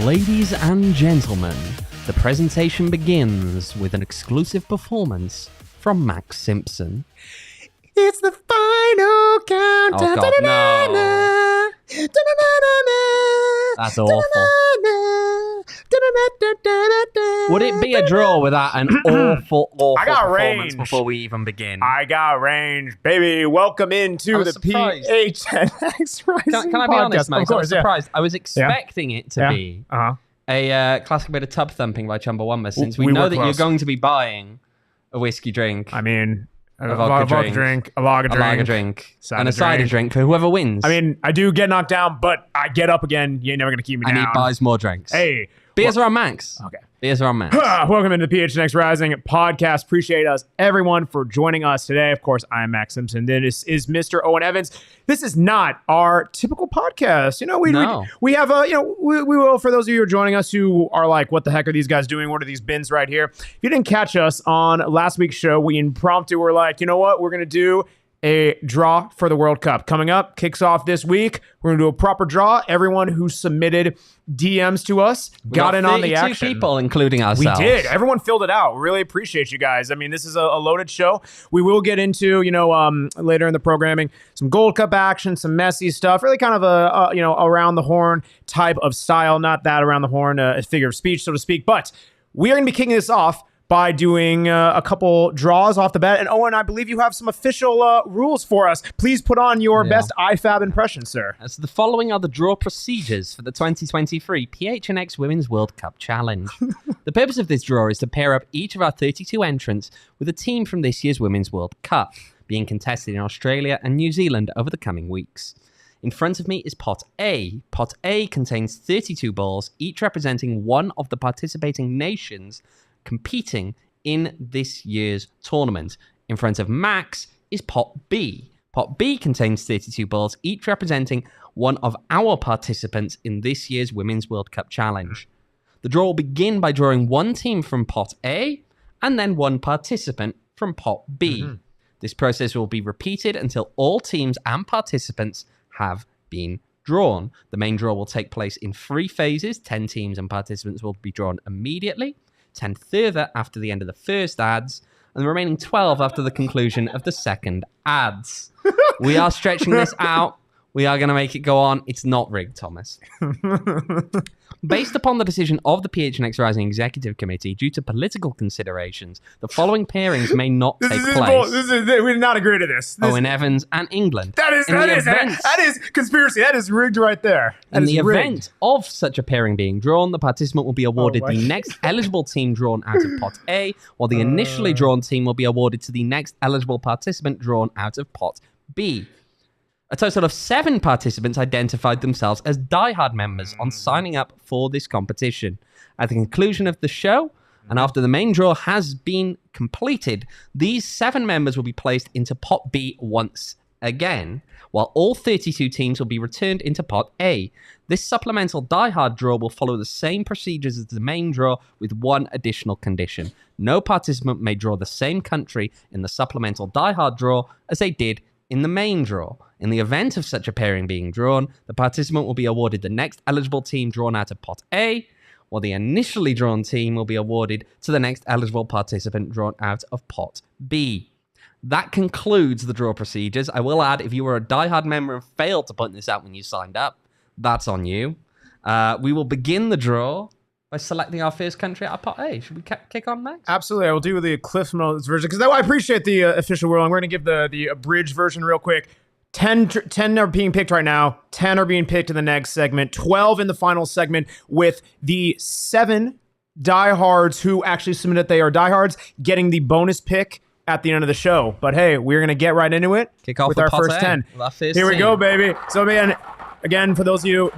Ladies and gentlemen, the presentation begins with an exclusive performance from Max Simpson. It's the final countdown. Oh God, no. That's awful. Would it be a draw without an awful I got performance range before we even begin? I got range, baby. Welcome into the surprised. PHNX Rising Can I be honest, podcast. Max? Of course, I was surprised. I was expecting it to be Uh-huh. a classic bit of tub thumping by Chumbawamba, since we We know were that close. you're going to be buying a whiskey drink. I mean, a vodka drink, a lager a lager drink, cider and a cider drink for whoever wins. I mean, I do get knocked down, but I get up again. You ain't never going to keep me and down. he buys more drinks. Hey. Beers are on Max. Okay. Beers are on Max. Welcome into the PHNX Rising podcast. Appreciate everyone for joining us today. Of course, I am Max Simpson. This is Mr. Owain Evans. This is not our typical podcast. You know, we have we will, for those of you who are joining us who are like, what the heck are these guys doing? What are these bins right here? If you didn't catch us on last week's show, we impromptu were like, you know what? We're going to do a draw for the World Cup. Coming up, kicks off this week. We're going to do a proper draw. Everyone who submitted DMs to us got in on the action. 32 people, including ourselves. We did. Everyone filled it out. Really appreciate you guys. I mean, this is a loaded show. We will get into, later in the programming, some Gold Cup action, some Messi stuff, really kind of a around the horn type of style. Not that around the horn, a figure of speech, so to speak. But we are going to be kicking this off by doing a couple draws off the bat. And Owen, I believe you have some official rules for us. Please put on your best IFAB impression, sir. As the following are the draw procedures for the 2023 PHNX Women's World Cup Challenge. The purpose of this draw is to pair up each of our 32 entrants with a team from this year's Women's World Cup, being contested in Australia and New Zealand over the coming weeks. In front of me is Pot A. Pot A contains 32 balls, each representing one of the participating nations competing in this year's tournament. In front of Max is Pot B. Pot B contains 32 balls, each representing one of our participants in this year's Women's World Cup Challenge. The draw will begin by drawing one team from Pot A and then one participant from Pot B. Mm-hmm. This process will be repeated until all teams and participants have been drawn. The main draw will take place in 3 phases. 10 teams and participants will be drawn immediately, 10 further after the end of the first ads, and the remaining 12 after the conclusion of the second ads. We are stretching this out. We are going to make it go on. It's not rigged, Thomas. Based upon the decision of the PHNX Rising Executive Committee, due to political considerations, the following pairings may not take place. We did not agree to this. Owain Evans and England. That is conspiracy. That is rigged right there. In the event of such a pairing being drawn, the participant will be awarded the next eligible team drawn out of Pot A, while the initially drawn team will be awarded to the next eligible participant drawn out of Pot B. A total of 7 participants identified themselves as Diehard members on signing up for this competition. At the conclusion of the show, and after the main draw has been completed, these 7 members will be placed into Pot B once again, while all 32 teams will be returned into Pot A. This supplemental Diehard draw will follow the same procedures as the main draw, with one additional condition. No participant may draw the same country in the supplemental Diehard draw as they did in the main draw. In the event of such a pairing being drawn, the participant will be awarded the next eligible team drawn out of Pot A, while the initially drawn team will be awarded to the next eligible participant drawn out of Pot B. That concludes the draw procedures. I will add, if you were a Diehard member and failed to put this out when you signed up, that's on you. We will begin the draw by selecting our first country out of Pot A. Should we kick on, Max? Absolutely. I will do the Cliff Notes version, because I appreciate the official ruling. We're going to give the abridged version real quick. 10 are being picked right now. 10 are being picked in the next segment. 12 in the final segment, with the 7 diehards who actually submitted they are diehards getting the bonus pick at the end of the show. But hey, we're going to get right into it. Kick off with our first 10. Here we go, baby. So, man, again, for those of you,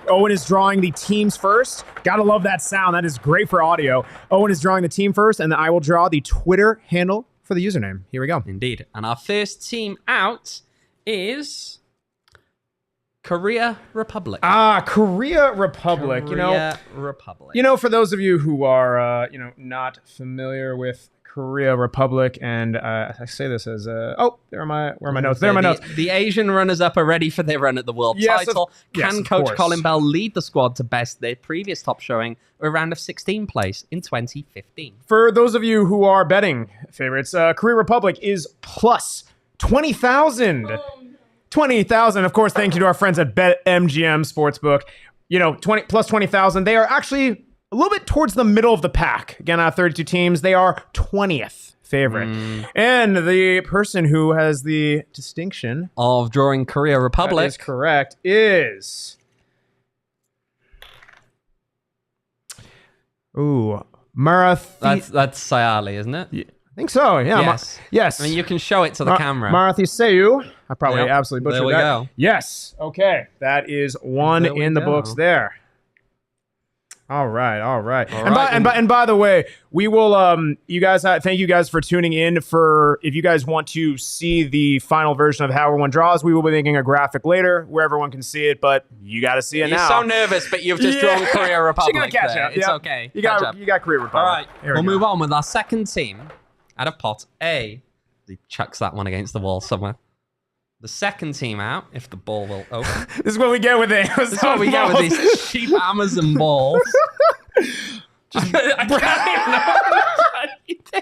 Owen is drawing the teams first. Gotta love that sound. That is great for audio. Owen is drawing the team first, and then I will draw the Twitter handle for the username. Here we go. Indeed. And our first team out is Korea Republic. Korea Republic. Korea Republic. For those of you who are, not familiar with Korea Republic, and I say this as where are my notes? There are my notes. The Asian runners-up are ready for their run at the world title. Can Coach Colin Bell lead the squad to best their previous top showing, a round of 16 place in 2015? For those of you who are betting favorites, Korea Republic is plus 20,000. 20,000. Of course, thank you to our friends at BetMGM Sportsbook. 20,000. They are actually a little bit towards the middle of the pack. Again, out of 32 teams, they are 20th favorite. And the person who has the distinction of drawing Korea Republic, that is correct, is Marathi. That's Sayali, isn't it? Yeah. I think so, yeah. Yes. Yes. I mean, you can show it to the camera. Marathi Seyu. I probably absolutely butchered that. There we go. Yes. Okay. That is one in the books there. All right. And by the way, we will you guys thank you guys for tuning in. For if you guys want to see the final version of how everyone draws, we will be making a graphic later where everyone can see it, but you got to see it now. You're so nervous, but you've just drawn Korea Republic. You're gonna catch up. It's okay. You got Korea Republic. All right. We'll move on with our second team out of pot A. He chucks that one against the wall somewhere. The second team out, if the ball will open. This is what we get with it. This is what we get with these cheap Amazon balls. I can't even know.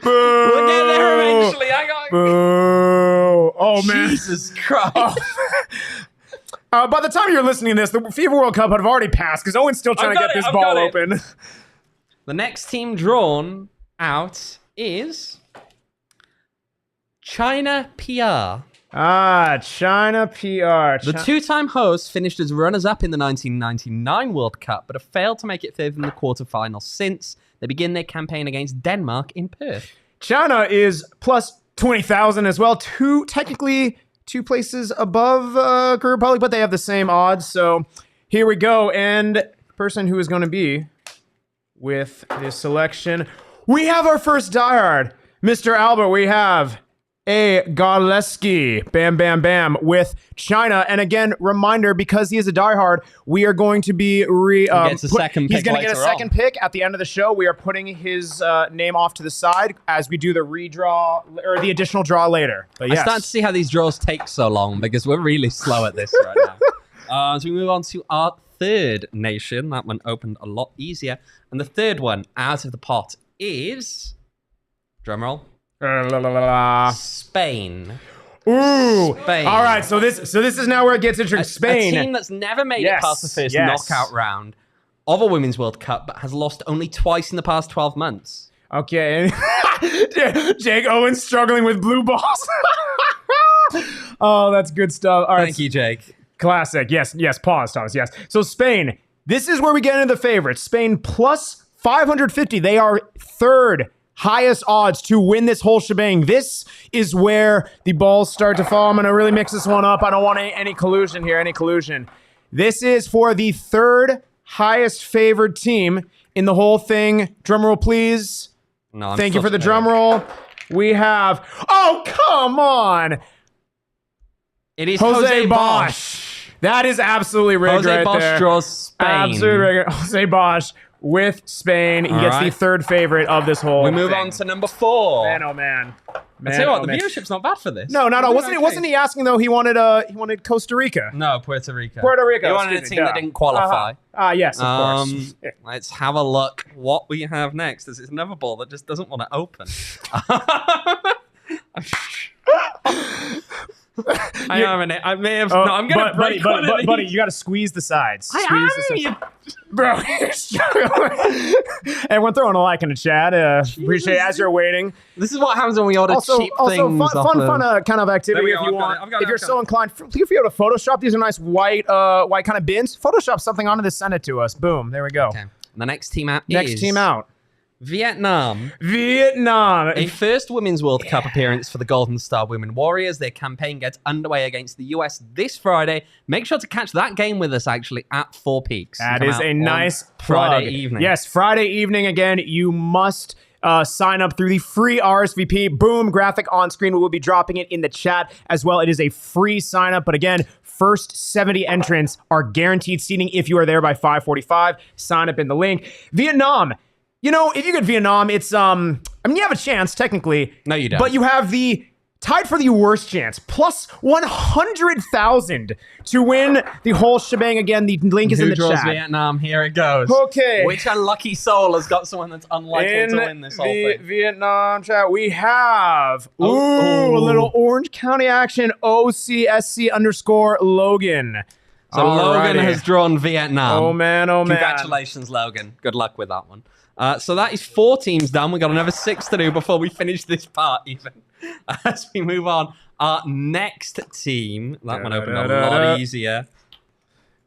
We'll get there eventually. Boo. Oh, man. Jesus Christ. By the time you're listening to this, the FIFA World Cup would have already passed because Owen's still trying to get this ball open. The next team drawn out is China PR. China PR. The two-time hosts finished as runners-up in the 1999 World Cup, but have failed to make it further than the quarterfinals since they began their campaign against Denmark in Perth. China is plus 20,000 as well. Technically two places above Korea Republic, but they have the same odds. So here we go. And the person who is going to be with this selection, we have our first diehard. Mr. Albert, we have A. Garleski, bam, bam, bam, with China. And again, reminder, because he is a diehard, we are going to be he's going to get a second pick at the end of the show. We are putting his name off to the side as we do the redraw or the additional draw later. But yes. I start to see how these draws take so long because we're really slow at this right now. So we move on to our third nation. That one opened a lot easier. And the third one out of the pot is, drumroll, Spain. Ooh. Spain. All right, so this is now where it gets interesting. Spain. A team that's never made it past the first knockout round of a Women's World Cup, but has lost only twice in the past 12 months. Okay. Jake Owen struggling with blue balls. Oh, that's good stuff. All right. Thank you, Jake. Classic. Yes. Pause, Thomas. Yes. So Spain, this is where we get into the favorites. Spain plus 550. They are third highest odds to win this whole shebang. This is where the balls start to fall. I'm going to really mix this one up. I don't want any collusion here, This is for the third highest favored team in the whole thing. Drum roll, please. No, Thank you for the drum roll. We have, oh, come on. It is Jose Bosch. That is absolutely rigged right there. Jose Bosch draws Spain. Absolutely rigged. Jose Bosch with Spain. He gets the third favorite of this whole thing. We move on to number 4. Man, oh man. I tell you what, the viewership's not bad for this. No. Wasn't he asking though? He wanted Costa Rica. No, Puerto Rico. He wanted a team that didn't qualify. Yes, of course. Let's have a look what we have next. There's another ball that just doesn't want to open. I may have. No, I'm gonna break one of these. Buddy, you got to squeeze the sides. Bro, everyone throwing a like in the chat. Appreciate it as you're waiting. This is what happens when we order cheap things. Fun kind of activity if you want. If you're so inclined, feel free to Photoshop. These are nice white kind of bins. Photoshop something onto this, send it to us. Boom, there we go. Okay. The next team out Vietnam. A first Women's World Cup appearance for the Golden Star Women Warriors. Their campaign gets underway against the US this Friday. Make sure to catch that game with us, actually, at Four Peaks. That is a nice Friday evening. Yes, Friday evening. Again, you must sign up through the free RSVP. Boom, graphic on screen. We will be dropping it in the chat as well. It is a free sign up, but again, first 70 entrants are guaranteed seating if you are there by 5:45. Sign up in the link. Vietnam. if you get Vietnam, it's you have a chance technically. No, you don't. But you have the tied for the worst chance, plus 100,000 to win the whole shebang. Again, the link is in the draws chat. Vietnam? Here it goes. Okay. Which unlucky soul has got someone that's unlikely to win this whole thing? Vietnam chat, we have a little Orange County action. OCSC_Logan. So Logan has drawn Vietnam. Oh man. Congratulations, Logan. Good luck with that one. So that is 4 teams done. We got another 6 to do before we finish this part even. As we move on, our next team, that one opened a lot easier.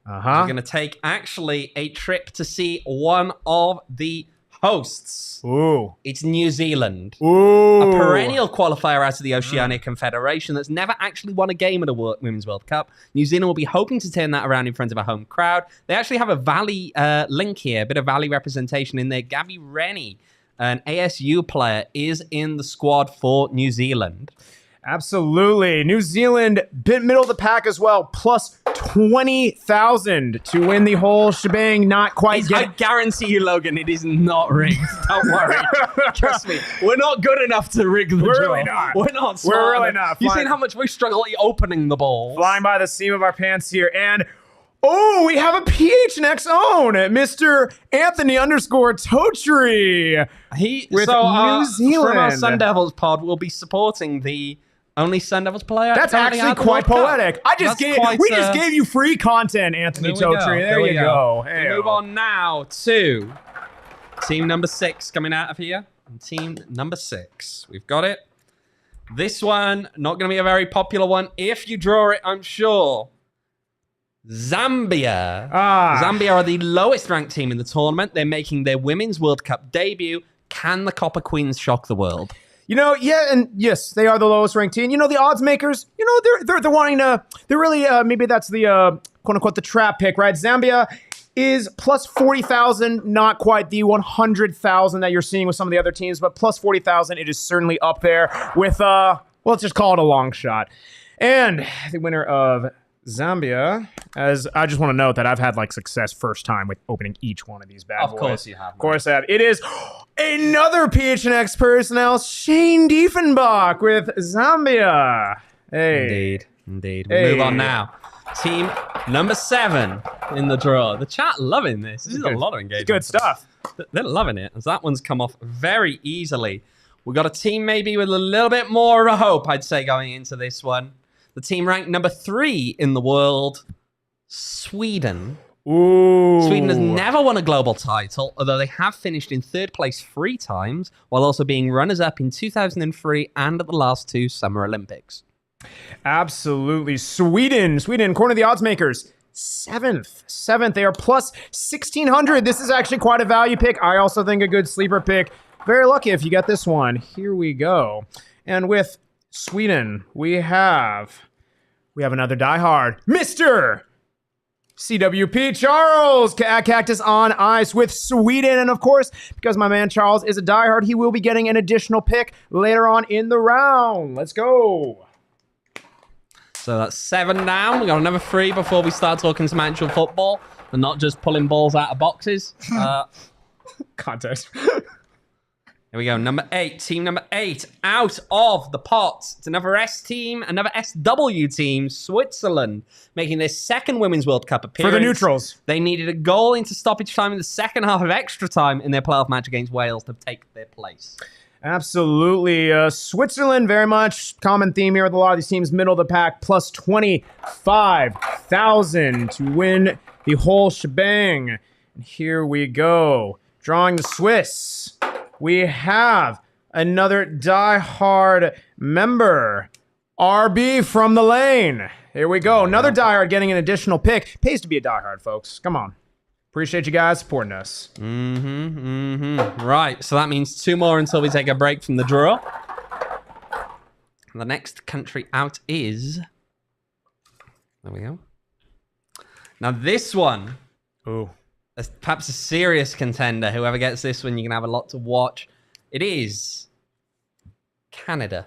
We're going to take actually a trip to see one of the hosts. Ooh. It's New Zealand. Ooh. A perennial qualifier out of the Oceania Confederation that's never actually won a game at a Women's World Cup. New Zealand will be hoping to turn that around in front of a home crowd. They actually have a Valley link here, a bit of Valley representation in there. Gabby Rennie, an ASU player, is in the squad for New Zealand. Absolutely. New Zealand, bit middle of the pack as well, plus 20,000 to win the whole shebang. Not quite I guarantee you, Logan, it is not rigged. Don't worry. Trust me. We're not good enough to rig the draw. Really not. We're not smart We're really enough. not. You've seen how much we struggle opening the balls. Flying by the seam of our pants here. And we have a PHNX own, Mr. Anthony _Totri. With New Zealand. From our Sun Devils pod, we'll be supporting the only Sun Devils player. That's actually quite poetic. We just gave you free content, Anthony Totri. There you go. We move on now to team number 6 coming out of here. Team number 6. We've got it. This one, not going to be a very popular one. If you draw it, I'm sure. Zambia. Zambia are the lowest ranked team in the tournament. They're making their Women's World Cup debut. Can the Copper Queens shock the world? Yes, they are the lowest ranked team. The odds makers, they're wanting to, they're really, maybe that's the, quote unquote, the trap pick, right? Zambia is plus 40,000, not quite the 100,000 that you're seeing with some of the other teams, but plus 40,000, it is certainly up there with, let's just call it a long shot. And the winner of Zambia, as I just want to note that I've had success first time with opening each one of these bad boys. Of course you have. Of course I have. It is another PHNX personnel, Shane Diefenbach with Zambia. Hey. Indeed. We move on now. Team number 7 in the draw. The chat loving this. This is a lot of engagement. It's good stuff. They're loving it, as that one's come off very easily. We got a team maybe with a little bit more of a hope, I'd say, going into this one. The team ranked number 3 in the world, Sweden. Ooh. Sweden has never won a global title, although they have finished in 3rd place 3 times, while also being runners-up in 2003 and at the last 2 Summer Olympics. Absolutely. Sweden, according to the odds makers, 7th. They are plus 1,600. This is actually quite a value pick. I also think a good sleeper pick. Very lucky if you get this one. Here we go. And with Sweden, we have another diehard, Mr. CWP Charles, Cactus on Ice with Sweden. And of course, because my man Charles is a diehard, he will be getting an additional pick later on in the round. Let's go. So that's 7 down. We got another 3 before we start talking some actual football and not just pulling balls out of boxes. Context. Here we go. Number 8. Team number 8 out of the pot. It's another S team, another SW team, Switzerland, making their 2nd Women's World Cup appearance. For the neutrals. They needed a goal into stoppage time in the second half of extra time in their playoff match against Wales to take their place. Absolutely. Switzerland, very much common theme here with a lot of these teams, middle of the pack, plus 25,000 to win the whole shebang. And here we go. Drawing the Swiss. We have another diehard member, RB from the lane. Here we go. Another diehard getting an additional pick. Pays to be a diehard, folks. Come on. Appreciate you guys supporting us. Right, so that means 2 more until we take a break from the draw. The next country out is... There we go. Now this one... Ooh. Perhaps a serious contender. Whoever gets this one, you can have a lot to watch. It is Canada.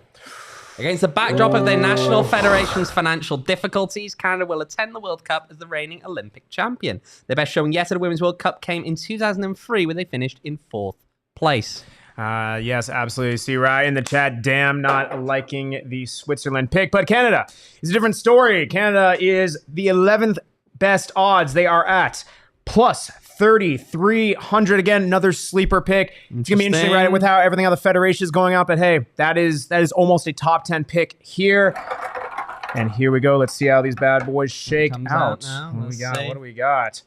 Against the backdrop of their national federation's financial difficulties, Canada will attend the World Cup as the reigning Olympic champion. Their best showing yet at a Women's World Cup came in 2003, where they finished in 4th place. Yes, absolutely. See right in the chat, damn not liking the Switzerland pick. But Canada is a different story. Canada is the 11th best odds. They are at plus 3,300. Again, another sleeper pick. It's going to be interesting, right, with how everything on the Federation is going out. But hey, that is almost a top 10 pick here. And here we go. Let's see how these bad boys shake out. What do we got?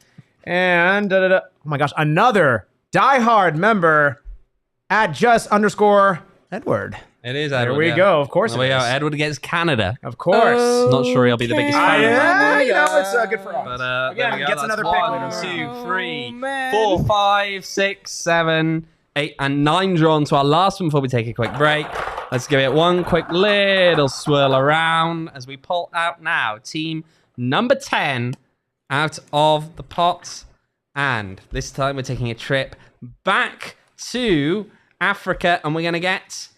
And, oh my gosh, another Diehard member at @just_Edward. It is Edward. There we go. Of course there we go. Edward against Canada. Of course. Not sure he'll be the biggest fan. It's good for us. But again, he gets another pick. 1, 2, 3, 4, 5, 6, 7, 8, and 9 drawn to our last one before we take a quick break. Let's give it one quick little swirl around as we pull out now team number 10 out of the pot. And this time we're taking a trip back to Africa, and we're going to get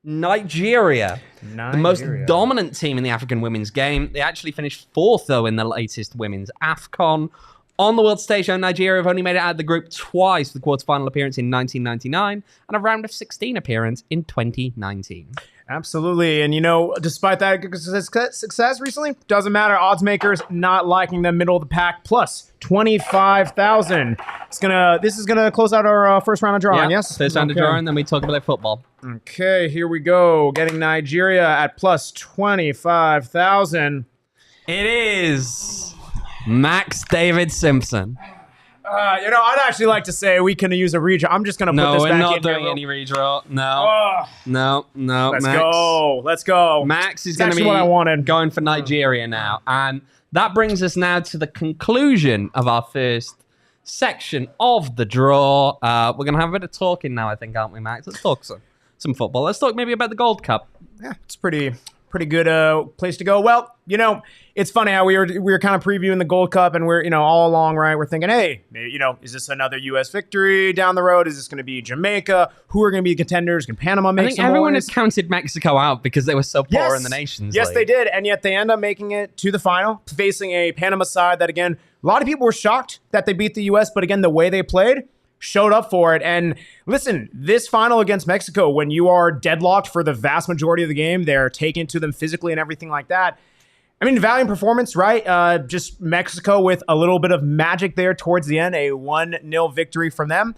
Nigeria, the most dominant team in the African women's game. They actually finished 4th, though, in the latest women's AFCON. On the world stage, Nigeria have only made it out of the group twice, with a quarterfinal appearance in 1999 and a round of 16 appearance in 2019. Absolutely. And, despite that success recently, doesn't matter. Odds makers not liking them, middle of the pack, plus 25,000. This is gonna close out our first round of drawing, yes? First round of drawing, then we talk about football. Okay, here we go. Getting Nigeria at plus 25,000. It is Max David Simpson. I'd actually like to say we can use a redraw. I'm just going to put this back in. No, we're not doing any redraw. No. Let's go. Max is going to be going for Nigeria now. And that brings us now to the conclusion of our first section of the draw. We're going to have a bit of talking now, I think, aren't we, Max? Let's talk some football. Let's talk maybe about the Gold Cup. Yeah, it's pretty good place to go. Well, it's funny how we were kind of previewing the Gold Cup, and we're all along, right? We're thinking, hey, maybe, is this another U.S. victory down the road? Is this going to be Jamaica? Who are going to be the contenders? Can Panama make some noise? I think everyone has counted Mexico out because they were so poor in the Nations League. Yes, they did, and yet they end up making it to the final, facing a Panama side that, again, a lot of people were shocked that they beat the U.S., but again, the way they played showed up for it. And listen, this final against Mexico, when you are deadlocked for the vast majority of the game, they're taken to them physically and everything like that. I mean, valiant performance, right? Just Mexico with a little bit of magic there towards the end, a 1-0 victory from them.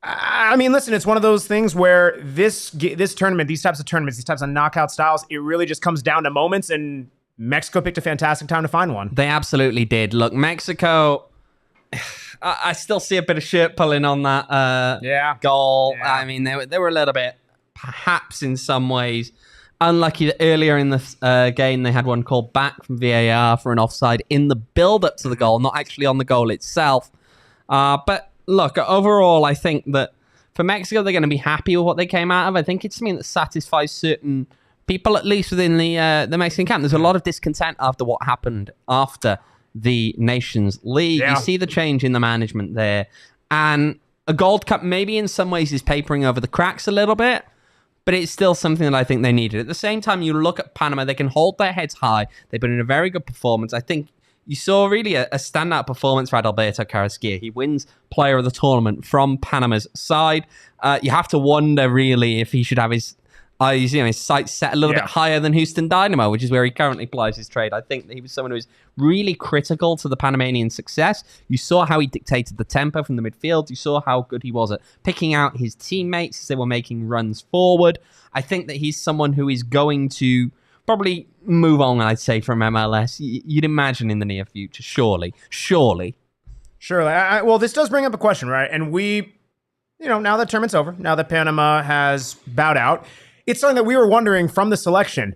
I mean, listen, it's one of those things where this tournament, these types of knockout styles, it really just comes down to moments, and Mexico picked a fantastic time to find one. They absolutely did. Look, Mexico, I still see a bit of shirt pulling on that goal. Yeah. I mean, they were a little bit, perhaps in some ways, unlucky that earlier in the game they had one called back from VAR for an offside in the build-up to the goal, not actually on the goal itself. But look, overall, I think that for Mexico, they're going to be happy with what they came out of. I think it's something that satisfies certain people, at least within the Mexican camp. There's a lot of discontent after what happened after the Nations League. Yeah. You see the change in the management there. And a Gold Cup maybe in some ways is papering over the cracks a little bit, but it's still something that I think they needed. At the same time, you look at Panama, they can hold their heads high. They've been in a very good performance. I think you saw really a standout performance for Adalberto Carrasquilla. He wins player of the tournament from Panama's side. You have to wonder really if he should have his sights set a little bit higher than Houston Dynamo, which is where he currently plies his trade. I think that he was someone who was really critical to the Panamanian success. You saw how he dictated the tempo from the midfield. You saw how good he was at picking out his teammates as they were making runs forward. I think that he's someone who is going to probably move on, I'd say, from MLS. You'd imagine in the near future, surely. Well, this does bring up a question, right? And we, now that tournament's over, now that Panama has bowed out, it's something that we were wondering from the selection.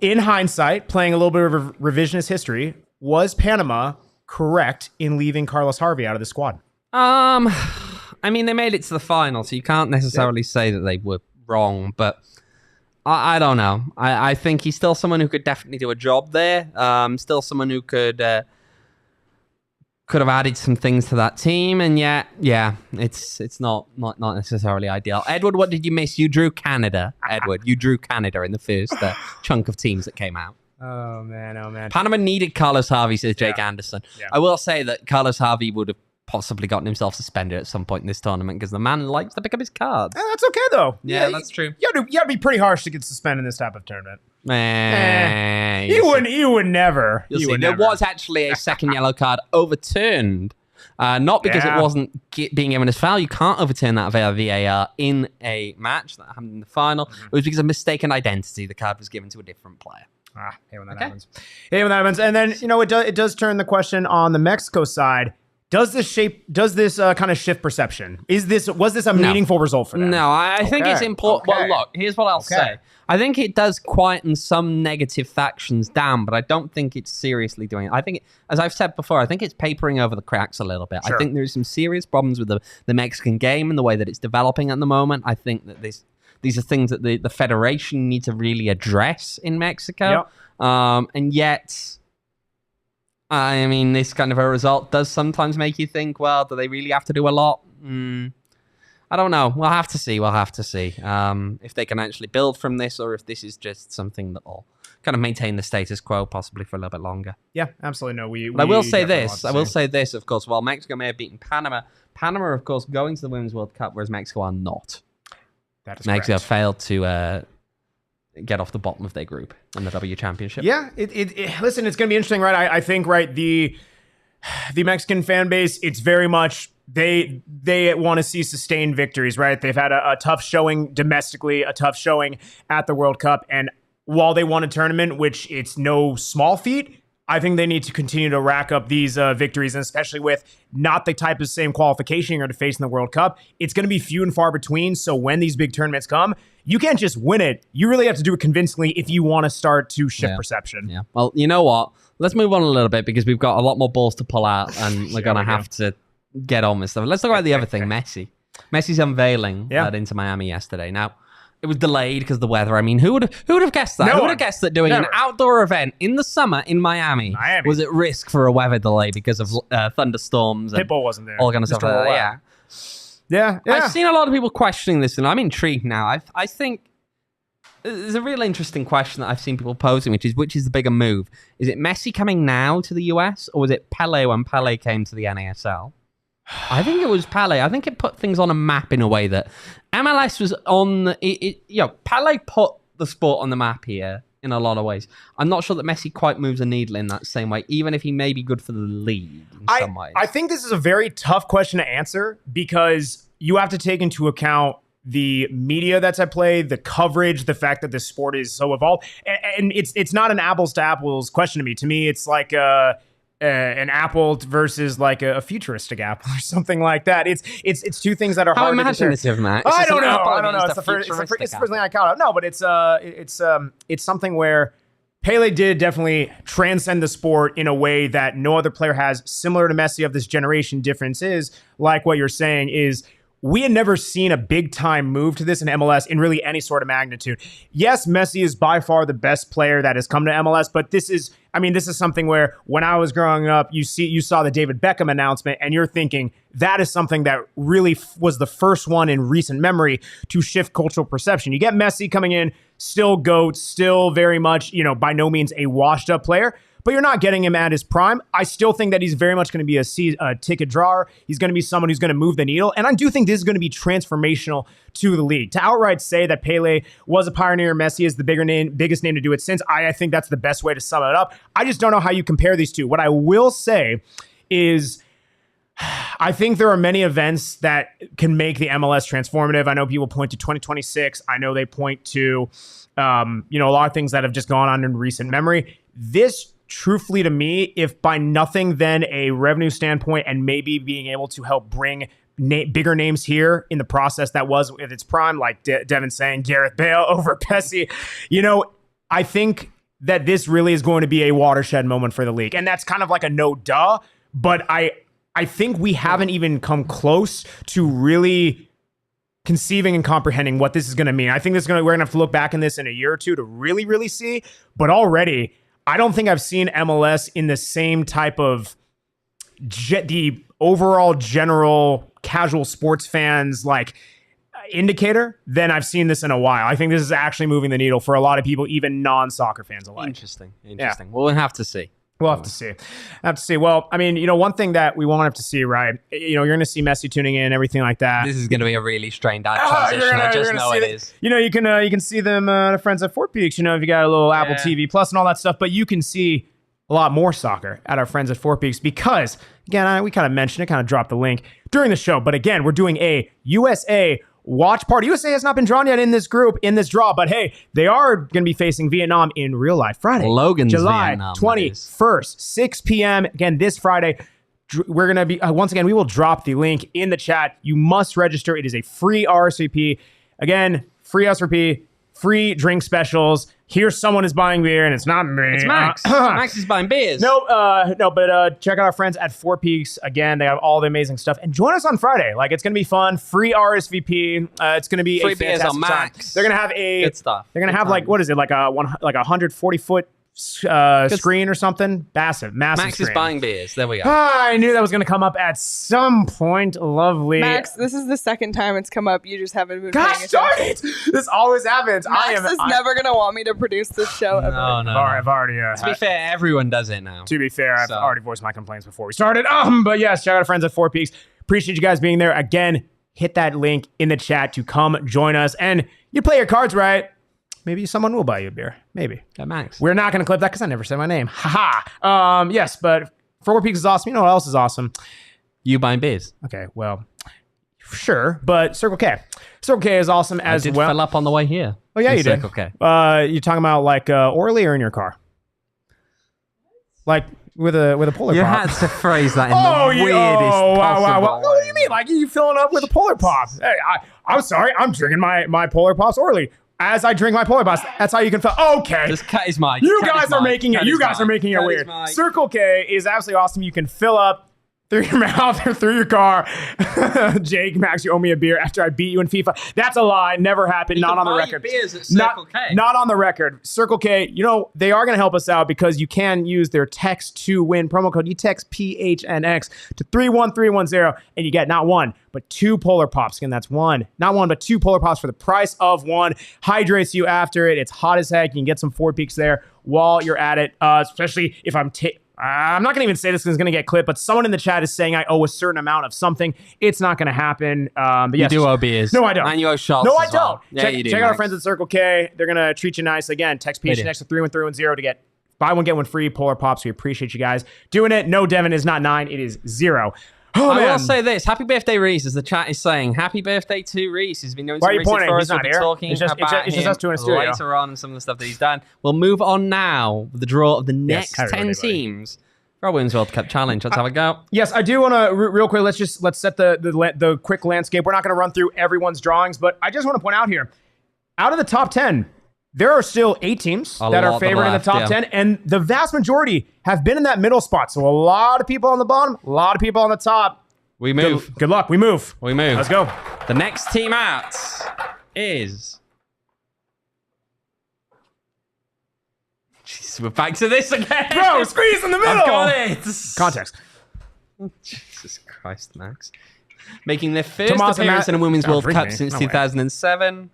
In hindsight, playing a little bit of revisionist history, was Panama correct in leaving Carlos Harvey out of the squad? I mean, they made it to the final, so you can't necessarily say that they were wrong, but I don't know. I think he's still someone who could definitely do a job there. Still someone who could have added some things to that team, and it's not necessarily ideal. Edward, what did you miss? You drew Canada, Edward. You drew Canada in the first chunk of teams that came out. Oh man. Panama needed Carlos Harvey, says Jake Anderson. Yeah. I will say that Carlos Harvey would have possibly gotten himself suspended at some point in this tournament because the man likes to pick up his cards. That's okay, though. Yeah, that's true. You gotta be pretty harsh to get suspended in this type of tournament. You would never. There was actually a second yellow card overturned. Not because it wasn't being given as foul. You can't overturn that via VAR in a match that happened in the final. It was because of mistaken identity. The card was given to a different player. Hey, when that happens. And then, it does turn the question on the Mexico side. Does this kind of shift perception? Was this a meaningful result for them? No, I think it's important. Okay. Well, look, here's what I'll say. I think it does quieten some negative factions down, but I don't think it's seriously doing it. I think, as I've said before, I think it's papering over the cracks a little bit. Sure. I think there's some serious problems with the Mexican game and the way that it's developing at the moment. I think that these are things that the federation need to really address in Mexico. Yep. And yet, I mean, this kind of a result does sometimes make you think, well, do they really have to do a lot? I don't know. We'll have to see. If they can actually build from this or if this is just something that will kind of maintain the status quo possibly for a little bit longer. Yeah, absolutely. No, I will say this, of course, while Mexico may have beaten Panama, of course, going to the Women's World Cup, whereas Mexico are not. That is Mexico correct. failed to get off the bottom of their group in the W Championship. Yeah, listen, it's going to be interesting, right? I think, right, the Mexican fan base, it's very much they want to see sustained victories, right? They've had a tough showing domestically, a tough showing at the World Cup, and while they won a tournament, which it's no small feat, I think they need to continue to rack up these victories, and especially with not the type of same qualification you're going to face in the World Cup. It's going to be few and far between, so when these big tournaments come, you can't just win it. You really have to do it convincingly if you want to start to shift perception. Yeah. Well, you know what? Let's move on a little bit because we've got a lot more balls to pull out, and we're going to have to get on with stuff. Let's talk about the other thing, Messi. Messi's unveiling at Inter Miami yesterday. Now, it was delayed because of the weather. I mean, who would have guessed that? Who would have guessed that doing an outdoor event in the summer in Miami was at risk for a weather delay because of thunderstorms? Pitbull wasn't there. All kind of stuff like that. Yeah. I've seen a lot of people questioning this, and I'm intrigued now. I think there's a real interesting question that I've seen people posing, which is the bigger move? Is it Messi coming now to the US, or was it Pele when Pele came to the NASL? I think it was Pele. I think it put things on a map in a way that MLS was on. Pele put the sport on the map here in a lot of ways. I'm not sure that Messi quite moves a needle in that same way, even if he may be good for the league in some ways. I think this is a very tough question to answer because you have to take into account the media that's at play, the coverage, the fact that this sport is so evolved, and it's not an apples to apples question to me. To me, it's like an apple versus like a futuristic apple or something like that. It's two things that are hard to compare. How imaginative, Matt. I don't know. It's the first thing I caught up. No, but it's something where Pele did definitely transcend the sport in a way that no other player has, similar to Messi of this generation. Difference is, like what you're saying, is we had never seen a big-time move to this in MLS in really any sort of magnitude. Yes, Messi is by far the best player that has come to MLS, but this is something where when I was growing up, you saw the David Beckham announcement, and you're thinking that is something that really was the first one in recent memory to shift cultural perception. You get Messi coming in, still GOAT, still very much, by no means a washed-up player, but you're not getting him at his prime. I still think that he's very much going to be a ticket drawer. He's going to be someone who's going to move the needle. And I do think this is going to be transformational to the league. To outright say that Pele was a pioneer, Messi is the biggest name to do it since, I think that's the best way to sum it up. I just don't know how you compare these two. What I will say is I think there are many events that can make the MLS transformative. I know people point to 2026. I know they point to a lot of things that have just gone on in recent memory. This, truthfully, to me, if by nothing then a revenue standpoint and maybe being able to help bring bigger names here in the process that was at its prime, like Devin saying, Gareth Bale over Messi, I think that this really is going to be a watershed moment for the league. And that's kind of like a no duh, but I think we haven't even come close to really conceiving and comprehending what this is going to mean. I think we're going to have to look back in this in a year or two to really, really see, but already I don't think I've seen MLS in the same type of the overall general casual sports fans indicator than I've seen this in a while. I think this is actually moving the needle for a lot of people, even non-soccer fans alike. Interesting. Yeah. Well, we'll have to see. We'll have to see. Well, I mean, one thing that we won't have to see, right? You're going to see Messi tuning in, everything like that. This is going to be a really strange transition. I just know it is. You can see them, the friends at Fort Peaks. If you got a little Apple TV Plus and all that stuff, but you can see a lot more soccer at our friends at Fort Peaks because, again, we kind of mentioned it, kind of dropped the link during the show. But again, we're doing a USA watch party. USA has not been drawn yet in this group, in this draw, but hey, they are going to be facing Vietnam in real life Friday, Logan's July Vietnam, 21st, 6 p.m. Again, this Friday. We're going to be, once again, we will drop the link in the chat. You must register. It is a free RSVP. Again, free RSVP, free drink specials. Here's someone is buying beer, and it's not me. It's Max. Max is buying beers. No, but check out our friends at Four Peaks. Again, they have all the amazing stuff. And join us on Friday. It's going to be fun. Free RSVP. It's going to be free a fantastic beers on Max. time. They're going to have good stuff. They're going to have what is it, like a 140-foot screen or something? Massive Max screen. is buying beers. There we go. I knew that was going to come up at some point. Lovely. Max, this is the second time it's come up. You just haven't been Gosh paying darn attention. it! This always happens. Max is never going to want me to produce this show ever. No. I've already. To be fair, everyone does it now. To be fair, I've already voiced my complaints before we started. But yes, shout out to friends at Four Peaks. Appreciate you guys being there. Again, hit that link in the chat to come join us. And you play your cards right. Maybe someone will buy you a beer. Maybe. Yeah, Max. We're not going to clip that because I never said my name. Haha. Yes, but Four Peaks is awesome. You know what else is awesome? You buying beers. Okay, well, sure. But Circle K. Circle K is awesome as well. I did fill up on the way here. Oh, yeah, you did. Circle K. You talking about Orly or in your car? With a Polar Pop. You had to phrase that in the weirdest wow. possible What do you mean? You filling up with a Polar Pop? Hey, I'm sorry. I'm drinking my Polar Pops Orly. As I drink my Polar Pops, that's how you can feel. Okay. Just cut his mic. You guys are making it weird. Circle K is absolutely awesome. You can fill up through your mouth or through your car. Jake, Max, you owe me a beer after I beat you in FIFA. That's a lie. Never happened. Not on the record. Beers at Circle K. Not on the record. Circle K, they are going to help us out because you can use their text to win promo code. You text PHNX to 31310 and you get not one, but two Polar Pops. Again, that's not one, but two Polar Pops for the price of one. Hydrates you after it. It's hot as heck. You can get some Four Peaks there while you're at it, especially if I'm not going to even say this because it's going to get clipped, but someone in the chat is saying I owe a certain amount of something. It's not going to happen. But yes, you do owe beers. No, I don't. And you owe shots. No, I as well. don't. Yeah, check you do, out our Max. friends at Circle K. They're going to treat you nice. Again, text PHNX to 31310 to get buy one, get one free Polar Pops. We appreciate you guys doing it. No, Devin is not 9. It is 0. Oh, I man. will say this. Happy birthday, Reese, as the chat is saying. Happy birthday to Reese. He's been doing Why some are you research pointing? for He's us. We'll not be here. talking It's just us two in a studio. later on and some of the stuff that he's done. We'll move on now with the draw of the next 10 teams for our Women's World Cup Challenge. Let's have a go. Yes, I do want to, real quick, let's set the quick landscape. We're not going to run through everyone's drawings, but I just want to point out here, out of the top 10, there are still 8 teams that are favored in the top 10, and the vast majority have been in that middle spot. So a lot of people on the bottom, a lot of people on the top. We move. Good luck. We move. Let's go. The next team out is... Jeez, we're back to this again. Bro, squeeze in the middle. I've got it. Context. Jesus Christ, Max. Making their first appearance in a Women's World Cup since 2007.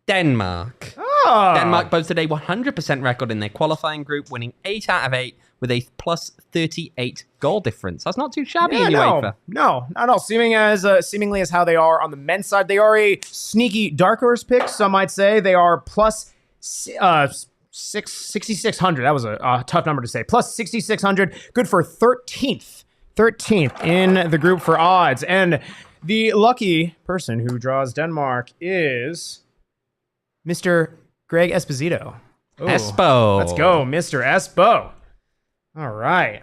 Denmark. Oh. Denmark boasted a 100% record in their qualifying group, winning 8 out of 8 with a plus 38 goal difference. That's not too shabby in UEFA. No, not at all. Seemingly as how they are on the men's side. They are a sneaky dark horse pick, some might say. They are plus 6,600. That was a tough number to say. Plus 6,600. Good for 13th. 13th in the group for odds. And the lucky person who draws Denmark is Mr. Greg Esposito. Ooh, Espo. Let's go, Mr. Espo. All right.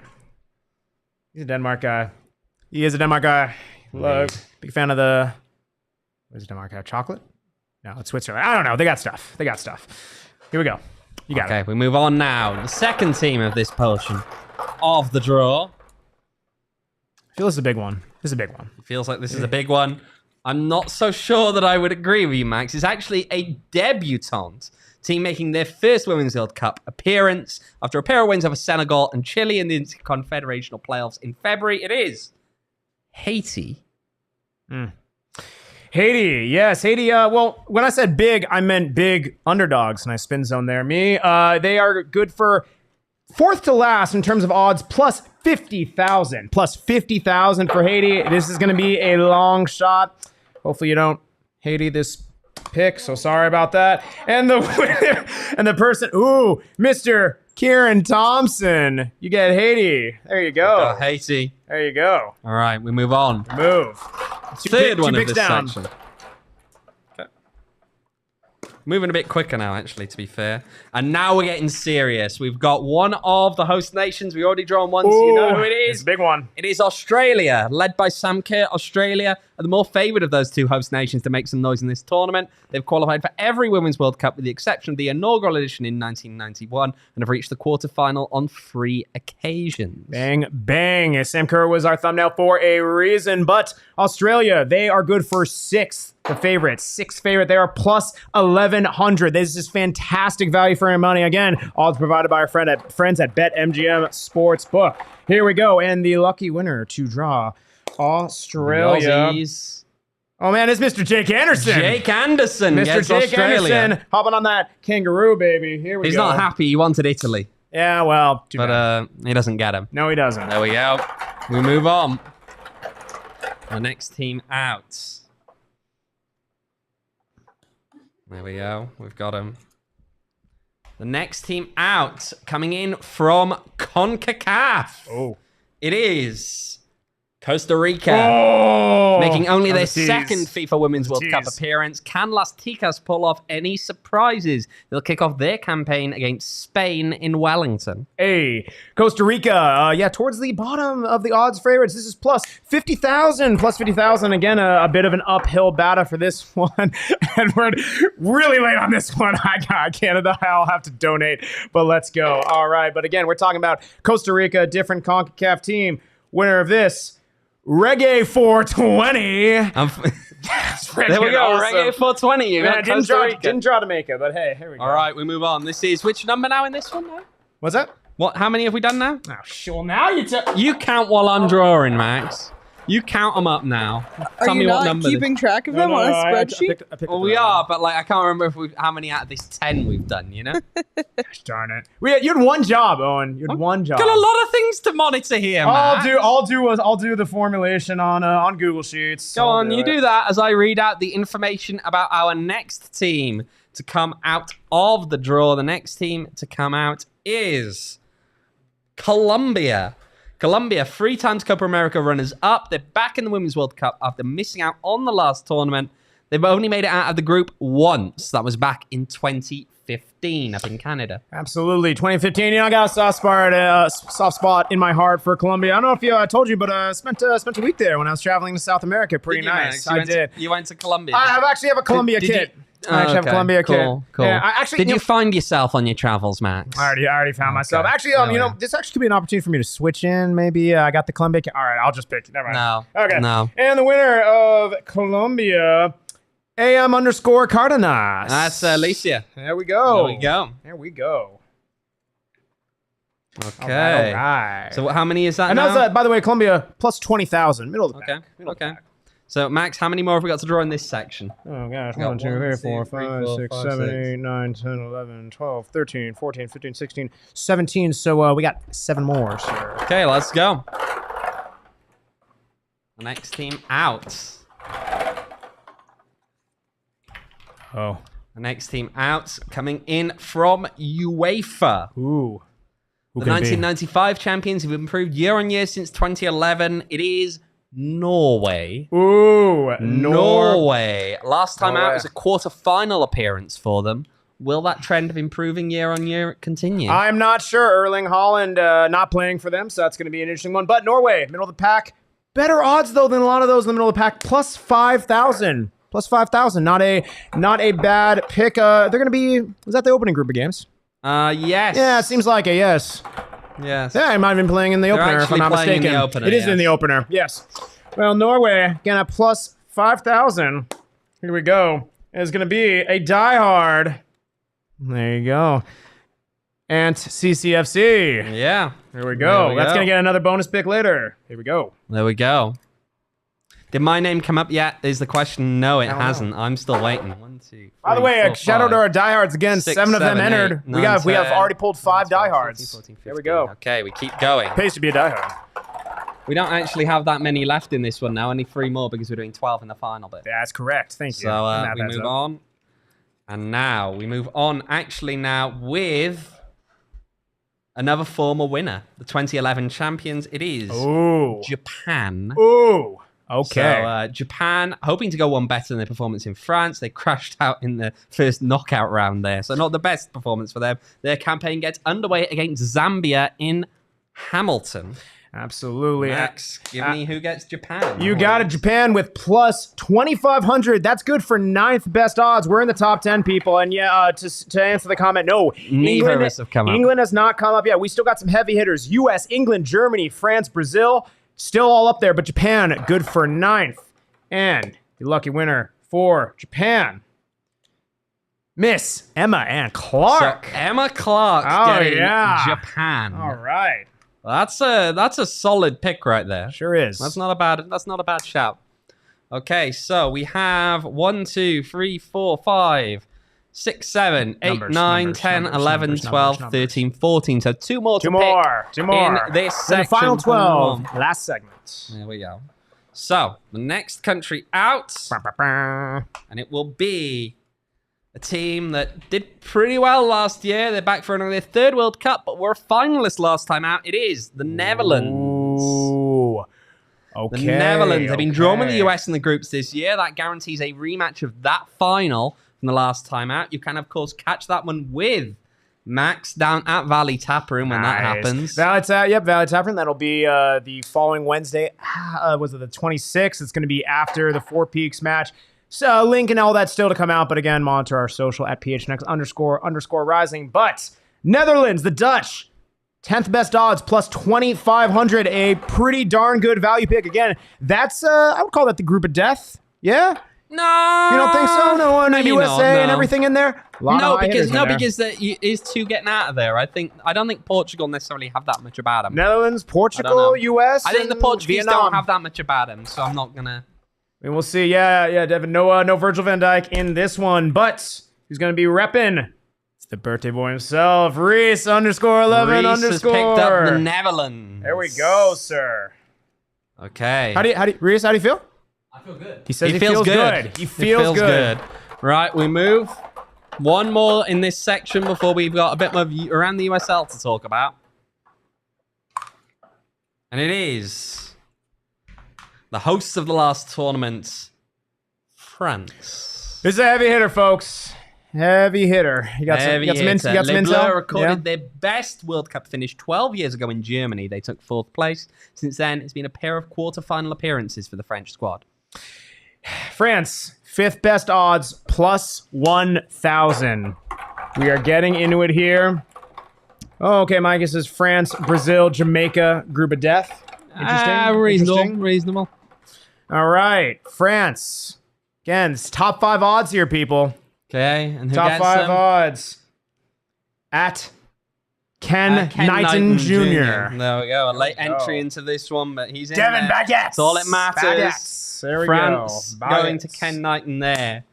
He's a Denmark guy. He is a Denmark guy. Big fan of the... What is Denmark have? Chocolate? No, it's Switzerland. I don't know. They got stuff. Here we go. You got it. Okay, we move on now. The second team of this portion of the draw. I feel this is a big one. It feels like this is a big one. I'm not so sure that I would agree with you, Max. It's actually a debutante team making their first Women's World Cup appearance after a pair of wins over Senegal and Chile in the Confederational Playoffs in February. It is Haiti. Haiti, yes, Haiti. Well, when I said big, I meant big underdogs, and I spin zone there. They are good for fourth to last in terms of odds, plus 50,000. Plus 50,000 for Haiti. This is going to be a long shot. Hopefully you don't Haiti this pick, so sorry about that. And the winner, and the person, Mr. Kieran Thompson. You get Haiti. There you go. Haiti. There you go. All right, we move on. Move. Third one of this section. Moving a bit quicker now, actually, to be fair. And now we're getting serious. We've got one of the host nations. We already drawn one, so you know who it is. It's a big one. It is Australia, led by Sam Kerr. Australia are the more favoured of those two host nations to make some noise in this tournament. They've qualified for every Women's World Cup with the exception of the inaugural edition in 1991 and have reached the quarterfinal on 3 occasions. Bang, bang. Sam Kerr was our thumbnail for a reason, but Australia, they are good for 6th. The favorite, 6th favorite. They are plus 1,100. This is fantastic value for your money. Again, odds provided by our friends at BetMGM Sportsbook. Here we go. And the lucky winner to draw Australia. Oh, man, it's Mr. Jake Anderson. Jake Anderson. Mr. Jake Australia. Anderson. Hopping on that kangaroo, baby. Here we go. He's not happy. He wanted Italy. Yeah, well. But he doesn't get him. No, he doesn't. There we go. We move on. The next team out. There we go. We've got him. The next team out, coming in from CONCACAF. Oh. It is Costa Rica, making only their second FIFA Women's World Cup appearance. Can Las Ticas pull off any surprises? They'll kick off their campaign against Spain in Wellington. Hey, Costa Rica, towards the bottom of the odds favorites. This is plus 50,000. Plus 50,000. Again, a bit of an uphill battle for this one. And we're really late on this one. I got Canada. I'll have to donate, but let's go. All right, but again, we're talking about Costa Rica, different CONCACAF team. Winner of this, Reggae 420. There we go, awesome. Reggae 420. You got Costa Rica. Didn't draw to make it, but hey, here we go. All right, we move on. This is which number now in this one? Now? What's that? What? How many have we done now? Oh, sure. Now you count while I'm drawing, Max. You count them up now. Tell me what number. Are you not keeping track of them on a spreadsheet? I picked well, we are, but I can't remember if how many out of this 10 we've done. You know. Gosh darn it! You had one job, Owen. You had one job. Got a lot of things to monitor here, Max. I'll do the formulation on Google Sheets. Go on, you do that as I read out the information about our next team to come out of the draw. The next team to come out is Colombia. Colombia, 3 times Copa America runners-up. They're back in the Women's World Cup after missing out on the last tournament. They've only made it out of the group once. That was back in 2015 up in Canada. Absolutely. 2015, I got a soft spot in my heart for Colombia. I don't know if I told you, but I spent a week there when I was traveling to South America. Pretty nice. I did. You went to Colombia? I actually have a Colombia kit. I actually have a Colombia kit. Cool. Yeah, Did you find yourself on your travels, Max? I already found myself. Actually, this actually could be an opportunity for me to switch in. Maybe I got the Colombia kit. All right, I'll just pick it. Never mind. No. Okay. No. And the winner of Colombia, AM_Cardenas. That's Alicia. There we go. There we go. All Okay. right. So how many is that and now? that's, by the way, Colombia plus 20,000. Middle of the pack. Okay. So, Max, how many more have we got to draw in this section? Oh, gosh. 1, 2, 3, 4, 5, 6, 7, 8, 9, 10, 11, 12, 13, 14, 15, 16, 17. So, we got 7 more, sir. Okay, let's go. The next team out. Oh. The next team out, coming in from UEFA. Ooh. The 1995 champions have improved year on year since 2011. It is Norway. Ooh, Norway. Last time out was a quarter-final appearance for them. Will that trend of improving year on year continue? I'm not sure. Erling Haaland not playing for them, so that's going to be an interesting one. But Norway, middle of the pack. Better odds, though, than a lot of those in the middle of the pack. Plus 5,000. Plus 5,000. Not a bad pick. They're going to be... Was that the opening group of games? Yes. Yeah, it seems like it, yes. Yes. Yeah, I might have been playing in the opener, if I'm not mistaken. It is in the opener, yes. Well, Norway, again, at plus 5,000. Here we go. It's going to be a Diehard. There you go. And CCFC. Yeah. Here we go. That's going to get another bonus pick later. Here we go. There we go. Did my name come up yet? Is the question. No, it hasn't. I'm still waiting. 1, 2, 3, By the way, 4, shout out to our diehards again. 6, 7 of them 7, entered. 8, 9, We have 10, already pulled 5 12, diehards. 13, 14, 15. There we go. Okay, we keep going. Pays to be a diehard. We don't actually have that many left in this one now. Only 3 more because we're doing 12 in the final bit. That's correct. Thank you. So we move on. And now we move on actually now with another former winner. The 2011 champions. It is Japan. Ooh. Okay. So Japan, hoping to go one better than their performance in France. They crashed out in the first knockout round there. So not the best performance for them. Their campaign gets underway against Zambia in Hamilton. Absolutely. Max, give me who gets Japan. You got it, Japan with plus 2,500. That's good for 9th best odds. We're in the top 10, people. And yeah, to answer the comment, no. Neither of us have come up. England has not come up yet. We still got some heavy hitters. US, England, Germany, France, Brazil. Still all up there, but Japan, good for 9th. And the lucky winner for Japan, Miss Emma Ann Clark. So Emma Clark getting Japan. All right. Well, that's a solid pick right there. Sure is. That's not a bad shout. Okay, so we have 1, 2, 3, 4, 5, 6, 7, 8, 9, 10, 11, 12, 13, 14. So 2 more to pick. Two more. In this section. The final 12. Last segment. There we go. So the next country out, and it will be a team that did pretty well last year. They're back for their 3rd World Cup, but were a finalist last time out. It is the Netherlands. Ooh. Okay. The Netherlands. They've been drawn with the US in the groups this year. That guarantees a rematch of that final from the last time out. You can, of course, catch that one with Max down at Valley Taproom when that happens. Valley Taproom. That'll be the following Wednesday. Was it the 26th? It's going to be after the Four Peaks match. So link and all that still to come out. But again, monitor our social at PHNX __ Rising. But Netherlands, the Dutch, 10th best odds plus 2,500. A pretty darn good value pick. Again, that's I would call that the group of death. Yeah. No, you don't think so? No, maybe USA not, no. and everything in there. Because there is 2 getting out of there. I don't think Portugal necessarily have that much about them. Netherlands, Portugal, US. I think the Portuguese Vietnam don't have that much about them, so I'm not gonna. And we'll see. Yeah, Devin. No Virgil van Dijk in this one, but he's gonna be repping. It's the birthday boy himself, Reese _11 Reese has picked up the Netherlands. There we go, sir. Okay. Reese, how do you feel? I feel good. He says he feels good. He feels good. Right, we move. One more in this section before we've got a bit more around the USL to talk about. And it is the hosts of the last tournament, France. This is a heavy hitter, folks. Heavy hitter. You got some intel? Recorded their best World Cup finish 12 years ago in Germany. They took 4th place. Since then, it's been a pair of quarterfinal appearances for the French squad. France, 5th best odds, plus 1,000. We are getting into it here. Oh, okay, Mike, this is France, Brazil, Jamaica, group of death. Reasonable. All right, France. Again, it's top 5 odds here, people. Okay, and who top gets 5 them? odds at Ken Knighton Jr. There we go. A late entry into this one, but he's in Devin there. Baguettes. That's all it matters. Baguettes. There we France go. going to Ken Knighton there.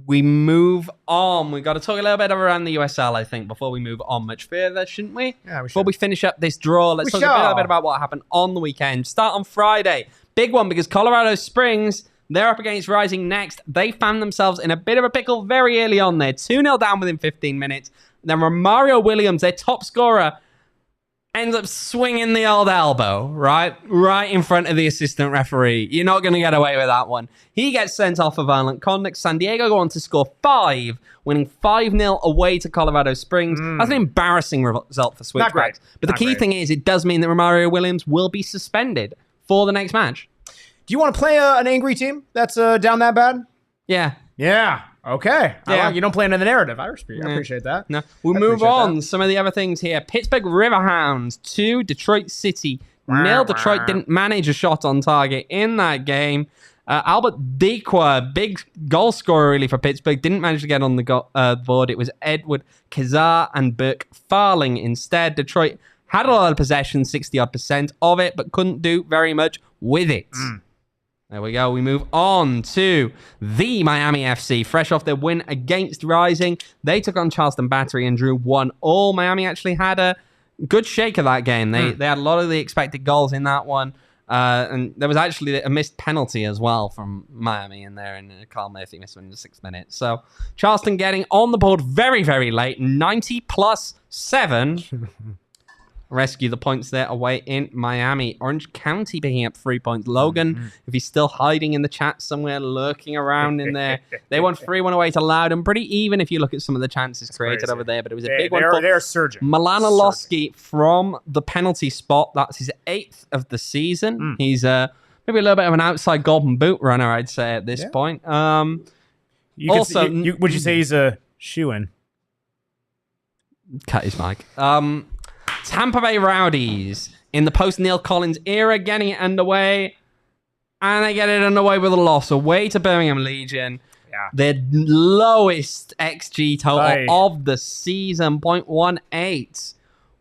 We move on. We've got to talk a little bit around the USL, I think, before we move on much further, shouldn't we? Yeah, we should. Before we finish up this draw, let's talk a little bit about what happened on the weekend. Start on Friday. Big one because Colorado Springs, they're up against Rising next. They found themselves in a bit of a pickle very early on there. 2-0 down within 15 minutes. Then Romario Williams, their top scorer, ends up swinging the old elbow, right in front of the assistant referee. You're not going to get away with that one. He gets sent off for violent conduct. San Diego go on to score 5, winning 5-0 away to Colorado Springs. That's an embarrassing result for Switchbacks. But the key thing is, it does mean that Romario Williams will be suspended for the next match. Do you want to play an angry team that's down that bad? Yeah. Yeah. Okay. Yeah. You don't play into the narrative. I appreciate that. No. We'll move on. Some of the other things here. Pittsburgh Riverhounds 2, Detroit City 0. Detroit didn't manage a shot on target in that game. Albert Dikwa, big goal scorer really for Pittsburgh, didn't manage to get on the board. It was Edward Kazar and Burke Farling instead. Detroit had a lot of possession, 60-odd% of it, but couldn't do very much with it. There we go. We move on to the Miami FC. Fresh off their win against Rising, they took on Charleston Battery and drew 1-1. Miami actually had a good shake of that game. They had a lot of the expected goals in that one. And there was actually a missed penalty as well from Miami in there, and Carl Murphy missed one in the 6th minute. So Charleston getting on the board very, very late, 90+7. Rescue the points there away in Miami. Orange County picking up 3 points. Logan, if he's still hiding in the chat somewhere, lurking around in there, they won 3-1 away to Loudon. Pretty even if you look at some of the chances created over there, but it was a big one. They're surging. Milanowski from the penalty spot. That's his 8th of the season. He's maybe a little bit of an outside golden boot runner, I'd say, at this point. Would you say he's a shoo-in? Cut his mic. Tampa Bay Rowdies in the post-Neil Collins era getting it underway, and they get it underway with a loss away to Birmingham Legion. Yeah. Their lowest XG total of the season, 0.18.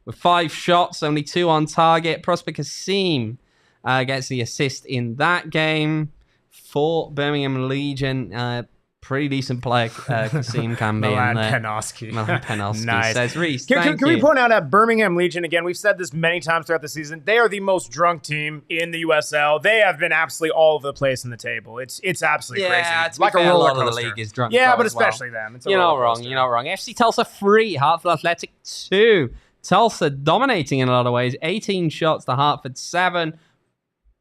With 5 shots, only 2 on target. Prosper Kasim gets the assist in that game for Birmingham Legion. Pretty decent play, Kasim can be. Milan Penowski. Nice. Says Reese. Can we point out at Birmingham Legion, again, we've said this many times throughout the season, they are the most drunk team in the USL. They have been absolutely all over the place in the table. It's absolutely crazy. It's like a roller coaster. A lot of the league is drunk. Yeah, but especially them. You're not wrong. FC Tulsa 3, Hartford Athletic 2. Tulsa dominating in a lot of ways. 18 shots to Hartford 7.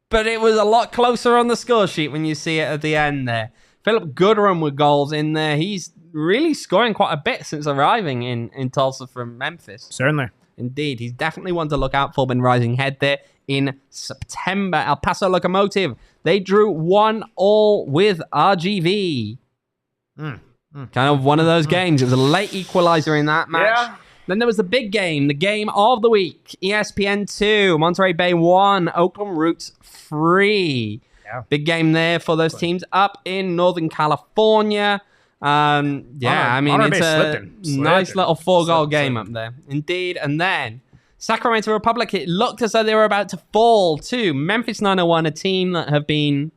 But it was a lot closer on the score sheet when you see it at the end there. Philip Goodrum with goals in there. He's really scoring quite a bit since arriving in Tulsa from Memphis. Certainly. Indeed. He's definitely one to look out for when Rising head there in September. El Paso Locomotive. They drew 1-1 with RGV. Kind of one of those games. It was a late equalizer in that match. Yeah. Then there was the big game, the game of the week. ESPN 2, Monterey Bay 1, Oakland Roots 3. Big game there for those teams up in Northern California. It's a nice little 4-goal game up there. Indeed. And then Sacramento Republic, it looked as though they were about to fall to Memphis 901, a team that have been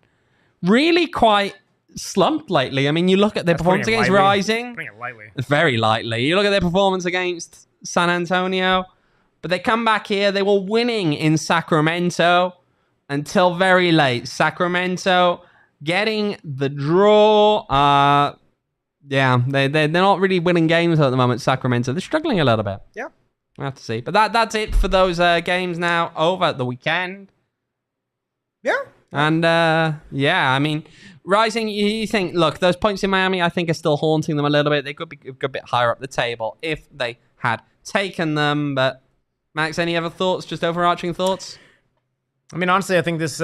really quite slumped lately. I mean, you look at their performance against Rising. Putting it lightly. Very lightly. You look at their performance against San Antonio, but they come back here. They were winning in Sacramento until very late. Sacramento getting the draw. They're not really winning games at the moment, Sacramento. They're struggling a little bit. Yeah. We'll have to see. But that's it for those games now over the weekend. Yeah. And, I mean, Rising, you think, look, those points in Miami, I think, are still haunting them a little bit. They could be a good bit higher up the table if they had taken them. But, Max, any other thoughts? Just overarching thoughts? I mean, honestly, I think this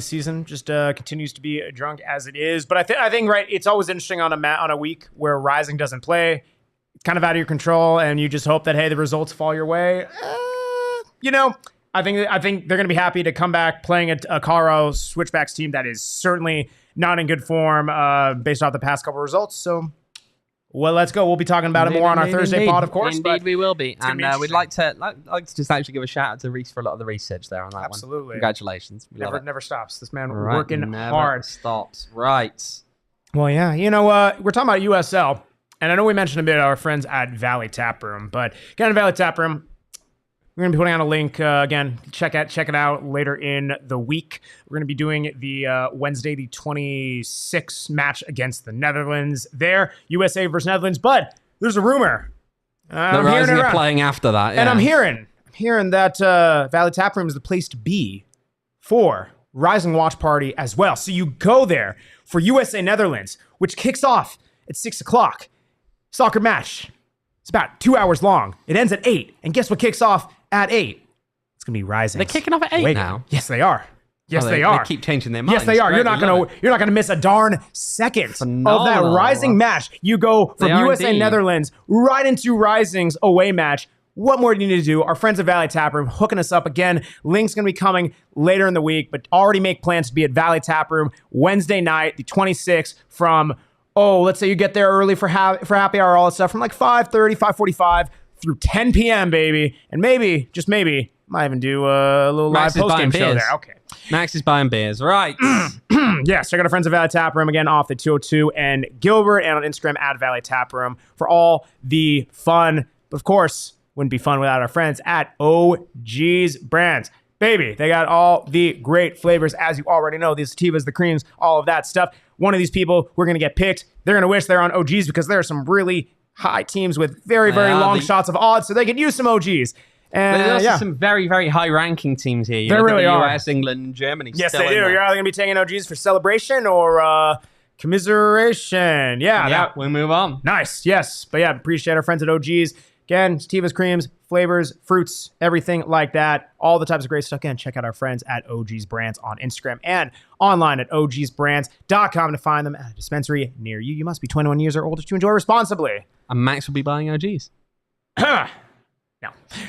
season just continues to be drunk as it is. But I think right, it's always interesting on a week where Rising doesn't play. It's kind of out of your control, and you just hope that, hey, the results fall your way. I think they're going to be happy to come back playing a Colorado Switchbacks team that is certainly not in good form based off the past couple of results. So, well, let's go. We'll be talking about it more on our Thursday pod, of course. Indeed, we will be. And we'd like to just actually give a shout out to Reese for a lot of the research there on that one. Absolutely. Congratulations. Never stops. This man working hard. Stops. Right. Well, yeah. We're talking about USL. And I know we mentioned a bit of our friends at Valley Tap Room. But again, at Valley Tap Room, we're going to be putting on a link. Again, check it out later in the week. We're going to be doing the Wednesday, the 26th match against the Netherlands there. USA versus Netherlands. But there's a rumor. The Rising are playing after that. Yeah. And I'm hearing that Valley Tap Room is the place to be for Rising Watch Party as well. So you go there for USA Netherlands, which kicks off at 6 o'clock. Soccer match. It's about 2 hours long. It ends at 8. And guess what kicks off at 8? It's going to be Rising. They're kicking off at 8 now? Yes, they are. Yes, they are. They keep changing their minds. Yes, they are. You're not gonna miss a darn second of that Rising match. You go from USA Netherlands right into Rising's away match. What more do you need to do? Our friends at Valley Tap Room hooking us up again. Link's going to be coming later in the week, but already make plans to be at Valley Tap Room Wednesday night, the 26th, from, let's say you get there early for happy hour, all that stuff, from like 5:30, 5:45 through 10 p.m., baby. And maybe, just maybe, Might even do a little live post-game show there. Okay. Max is buying beers. Right. Yes, check out our friends at Valley Tap Room again off the 202 and Gilbert, and on Instagram at Valley Tap Room for all the fun. But of course, wouldn't be fun without our friends at OG's Brands. Baby, they got all the great flavors, as you already know. The sativas, the creams, all of that stuff. One of these people, we're going to get picked. They're going to wish they're on OG's because there are some really high teams with very, very long shots of odds, so they could use some OGs. And there's also some very, very high-ranking teams here. There really are. US, England, and Germany. Yes, they do. You're either going to be taking OGs for celebration or commiseration. Yeah, we'll move on. Nice, yes. But yeah, appreciate our friends at OG's. Again, sativas, creams, flavors, fruits, everything like that. All the types of great stuff. Again, check out our friends at OG's Brands on Instagram and online at ogsbrands.com to find them at a dispensary near you. You must be 21 years or older to enjoy responsibly. And Max will be buying OGs. No.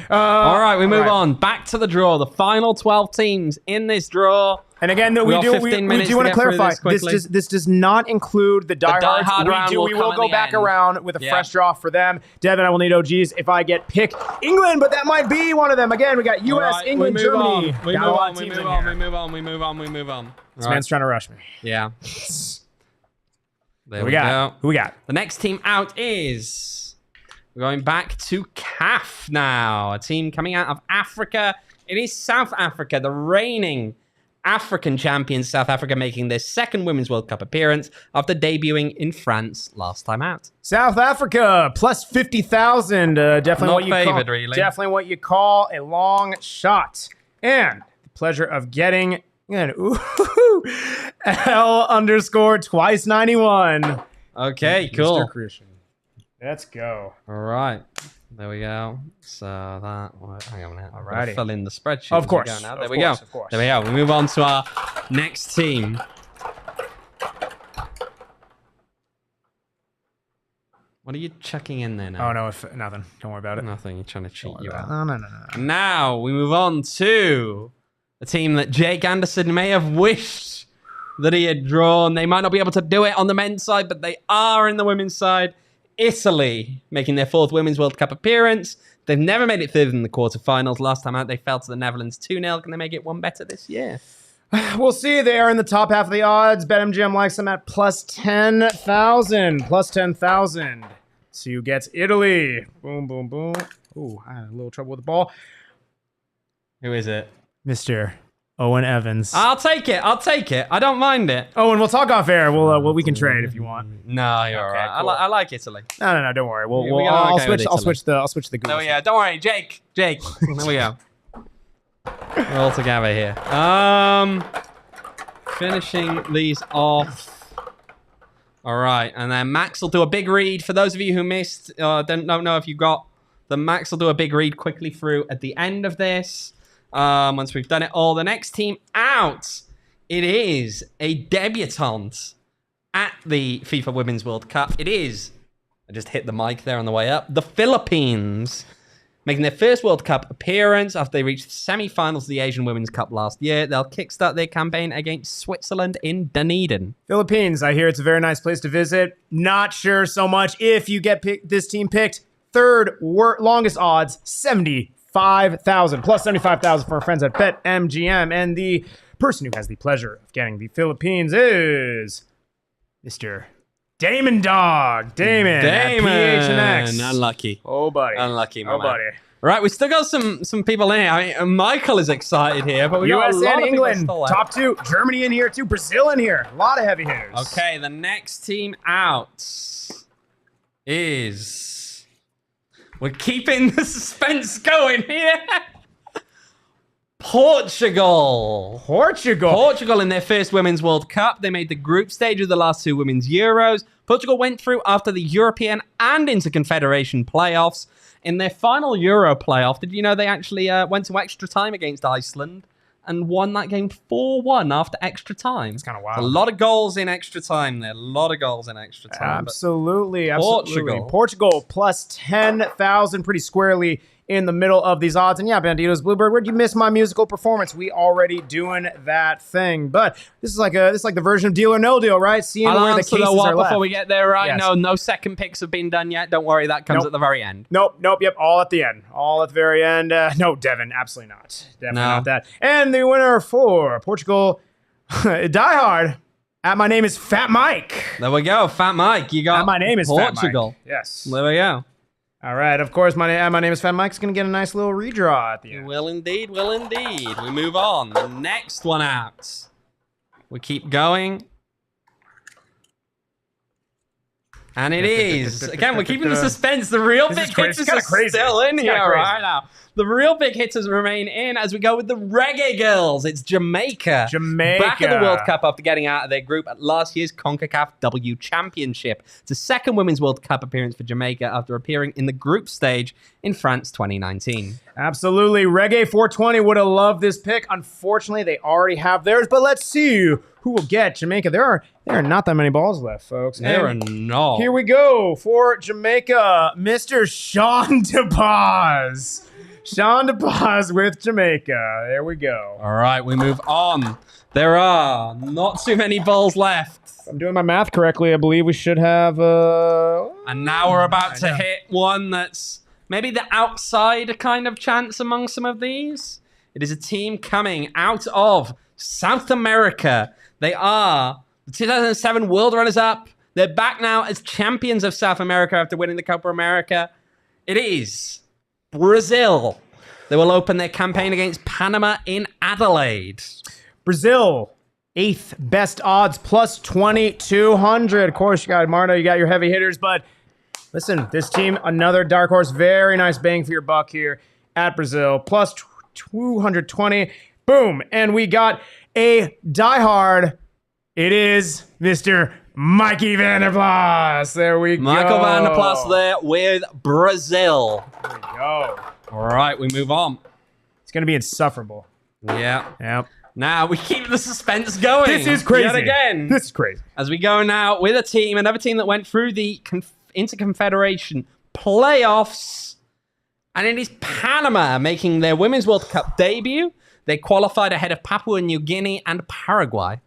All right, we move on. Back to the draw. The final 12 teams in this draw. And again, we do want to clarify, this does not include the Diehard round. We will go back around with a fresh draw for them. Devin, I will need OGs if I get picked England, but that might be one of them. Again, we got US, England, Germany. We move on. This man's trying to rush me. Yeah. There we go. Who we got? The next team out is... We're going back to CAF now. A team coming out of Africa. It is South Africa, the reigning African champions. South Africa making their second Women's World Cup appearance after debuting in France last time out. South Africa, plus 50,000. Definitely what you call a long shot. And the pleasure of getting L_ twice 91. Okay, cool. Mr. Christian. Let's go. All right. There we go. So that... hang on a minute. All right. Fill in the spreadsheet. Of course. There we go. There we go. We move on to our next team. What are you checking in there now? Oh, no. Nothing. Don't worry about it. Nothing. You're trying to cheat you out. No. Now we move on to a team that Jake Anderson may have wished that he had drawn. They might not be able to do it on the men's side, but they are in the women's side. Italy making their fourth Women's World Cup appearance. They've never made it further than the quarterfinals. Last time out, they fell to the Netherlands 2-0. Can they make it one better this year? We'll see. They are in the top half of the odds. BetMGM likes them at plus 10,000. Plus 10,000. So you get Italy. Boom, boom, boom. Ooh, I had a little trouble with the ball. Who is it? Mr. Owain Evans. I'll take it. I don't mind it. Owain, we'll talk off air. We can trade if you want. No, you're all right. Cool. I like Italy. No. Don't worry. I'll switch the Google. Oh yeah, don't worry, Jake. There we go. We're all together here. Finishing these off. All right, and then Max will do a big read for those of you who missed. Don't know if you got the Max will do a big read quickly through at the end of this. Once we've done it all, the next team out, it is a debutante at the FIFA Women's World Cup. It is, I just hit the mic there on the way up, the Philippines, making their first World Cup appearance after they reached the semi-finals of the Asian Women's Cup last year. They'll kickstart their campaign against Switzerland in Dunedin. Philippines, I hear it's a very nice place to visit. Not sure so much if you get this team picked. Third longest odds, 75,000 plus 75,000 for our friends at BetMGM. And the person who has the pleasure of getting the Philippines is Mr. Damon Dog. Damon. PHNX. Unlucky. Oh, buddy. Unlucky, my man. Buddy. Right, we still got some people in here. I mean, Michael is excited here, but we got a lot and of England, still top two. Germany in here too. Brazil in here. A lot of heavy hitters. Okay, the next team out is... We're keeping the suspense going here. Portugal in their first Women's World Cup. They made the group stage of the last two Women's Euros. Portugal went through after the European and Interconfederation playoffs. In their final Euro playoff, did you know they actually went to extra time against Iceland? and won that game 4-1 after extra time. It's kind of wild. A lot of goals in extra time there. A lot of goals in extra time. Absolutely. Portugal. Portugal plus 10,000 pretty squarely in the middle of these odds. And yeah, Banditos Bluebird, where'd you miss my musical performance? We already doing that thing. But this is like the version of Deal or No Deal, right? Seeing where the cases are left. Before we get there, right? Yes. No second picks have been done yet. Don't worry, that comes at the very end. Nope. Yep, all at the end. All at the very end. No, Devin, absolutely not. Definitely not that. And the winner for Portugal, Diehard. At my name is Fat Mike. There we go, Fat Mike. You got At my name is Portugal. Fat Mike. Yes. There we go. All right, of course, my name is Fat Mike's going to get a nice little redraw at the end. Will indeed. We move on. The next one out. We keep going. And it is. Again, we're keeping the suspense. The real big hitters are still in here right now. The real big hitters remain in as we go with the Reggae Girls. It's Jamaica. Back at the World Cup after getting out of their group at last year's CONCACAF W Championship. It's a second Women's World Cup appearance for Jamaica after appearing in the group stage in France 2019. Absolutely. Reggae 420 would have loved this pick. Unfortunately, they already have theirs, but let's see who will get Jamaica. There are not that many balls left, folks. There are not. Here we go for Jamaica, Mr. Sean DePaz. Sean DePaz with Jamaica. There we go. All right, we move on. There are not too many balls left. If I'm doing my math correctly, I believe we should have... And now we're about to hit one that's maybe the outside kind of chance among some of these. It is a team coming out of South America. They are the 2007 World Runners-Up. They're back now as champions of South America after winning the Copa America. It is Brazil. They will open their campaign against Panama in Adelaide. Brazil, 8th best odds, plus 2,200. Of course, you got Marta, you got your heavy hitters, but listen, this team, another dark horse, very nice bang for your buck here at Brazil, plus 220. Boom, and we got a diehard. It is Mr. Mikey Van der Plas. There we go. Michael Van der Plas there with Brazil. There we go. All right, we move on. It's going to be insufferable. Yeah. Yep. Now we keep the suspense going. This is crazy. Yet again. This is crazy. As we go now with another team that went through the Interconfederation playoffs. And it is Panama making their Women's World Cup debut. They qualified ahead of Papua New Guinea and Paraguay.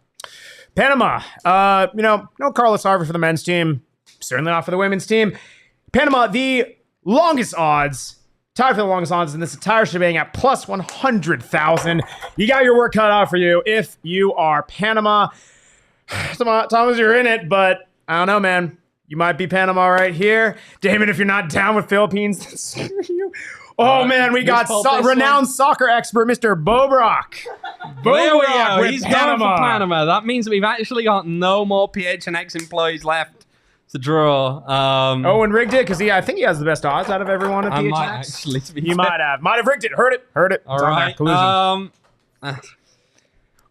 Panama, no Carlos Harvey for the men's team. Certainly not for the women's team. Panama, the longest odds, tied for the longest odds in this entire shebang at plus 100,000. You got your work cut out for you if you are Panama. Thomas, you're in it, but I don't know, man. You might be Panama right here. Damon, if you're not down with Philippines, screw you. Oh, man, we got renowned soccer expert, Mr. Bobrock. There we go. He's Panama. going for Panama. That means we've actually got no more PHNX employees left to draw. Owen rigged it because I think he has the best odds out of everyone at PHNX. Might actually, to be He fair. might have rigged it. Heard it. All right. All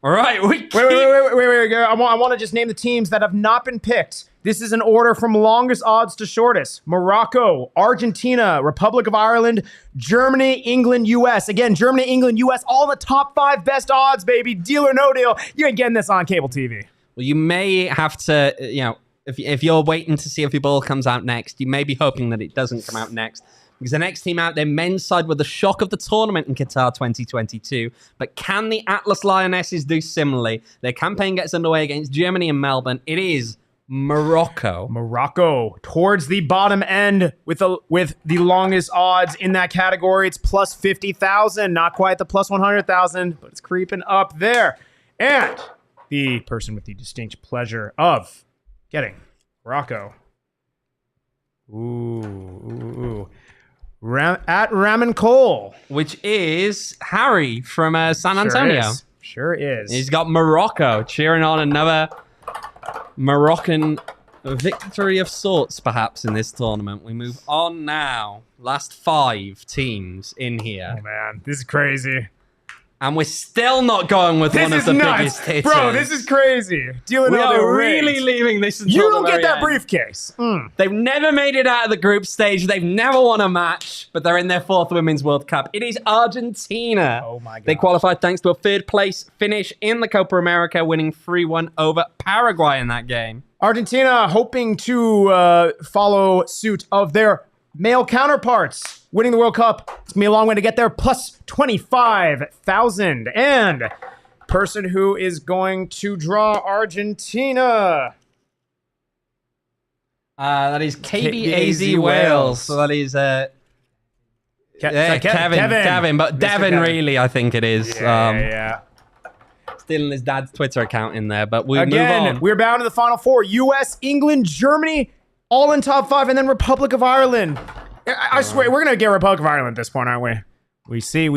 right. Wait. I want to just name the teams that have not been picked. This is an order from longest odds to shortest. Morocco, Argentina, Republic of Ireland, Germany, England, U.S. Again, Germany, England, U.S. All the top 5 best odds, baby. Deal or no deal. You ain't getting this on cable TV. Well, you may have to, if you're waiting to see if your ball comes out next, you may be hoping that it doesn't come out next. Because the next team out, their men's side were the shock of the tournament in Qatar 2022. But can the Atlas Lionesses do similarly? Their campaign gets underway against Germany and Melbourne. It is Morocco towards the bottom end with the longest odds in that category. It's plus 50,000, not quite the plus 100,000, but it's creeping up there. And the person with the distinct pleasure of getting Morocco. Ooh. At Ramen Cole, which is Harry from San Antonio. Sure is. He's got Morocco cheering on another Moroccan victory of sorts, perhaps, in this tournament. We move on now. Last 5 teams in here. Oh, man. This is crazy. And we're still not going with one of the biggest hitters. Bro, this is crazy. We are really leaving this until You don't the get that very end. briefcase. They've never made it out of the group stage. They've never won a match, but they're in their 4th Women's World Cup. It is Argentina. Oh my God. They qualified thanks to a 3rd place finish in the Copa America, winning 3-1 over Paraguay in that game. Argentina hoping to follow suit of their male counterparts, winning the World Cup. It's going to be a long way to get there, plus 25,000. And person who is going to draw Argentina. That is KBAZ Wales. So that is Kevin. But Devin, really, I think it is. Yeah. Stealing his dad's Twitter account in there, but we'll move on. We're bound to the Final Four. U.S., England, Germany, all in top 5, and then Republic of Ireland. I swear, we're going to get Republic of Ireland at this point, aren't we? We see.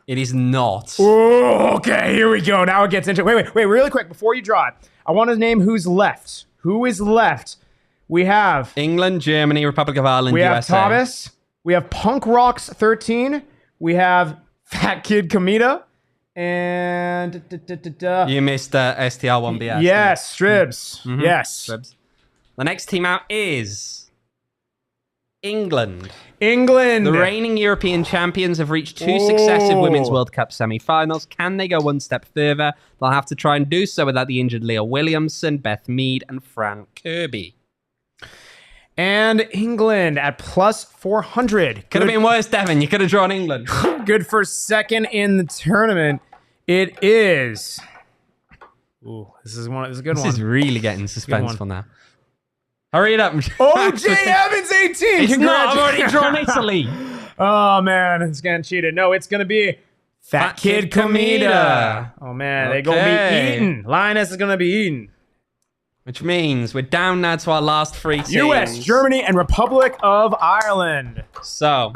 It is not. Ooh, okay, here we go. Now it gets into it. Wait, really quick, before you draw it, I want to name who's left. Who is left? We have England, Germany, Republic of Ireland, we USA. have Thomas. We have Punk Rocks 13. We have Fat Kid Kamita. And you missed STR1BS. Yes, Stribs. Mm-hmm. Yes. Stribs. The next team out is England. The reigning European champions have reached 2 successive Women's World Cup semi-finals. Can they go one step further? They'll have to try and do so without the injured Leah Williamson, Beth Mead, and Fran Kirby. And England at plus 400. Could have been worse, Devin. You could have drawn England. Good for second in the tournament. It is. Ooh, this is a good one. This is really getting suspenseful now. Hurry it up. OJ Evans 18. It's not. I've already drawn Italy. Oh, man. It's getting cheated. No, it's going to be Fat Kid Kamita. Oh, man. They're going to be eaten. Lioness is going to be eaten. Which means we're down now to our last 3 teams. US, Germany, and Republic of Ireland. So,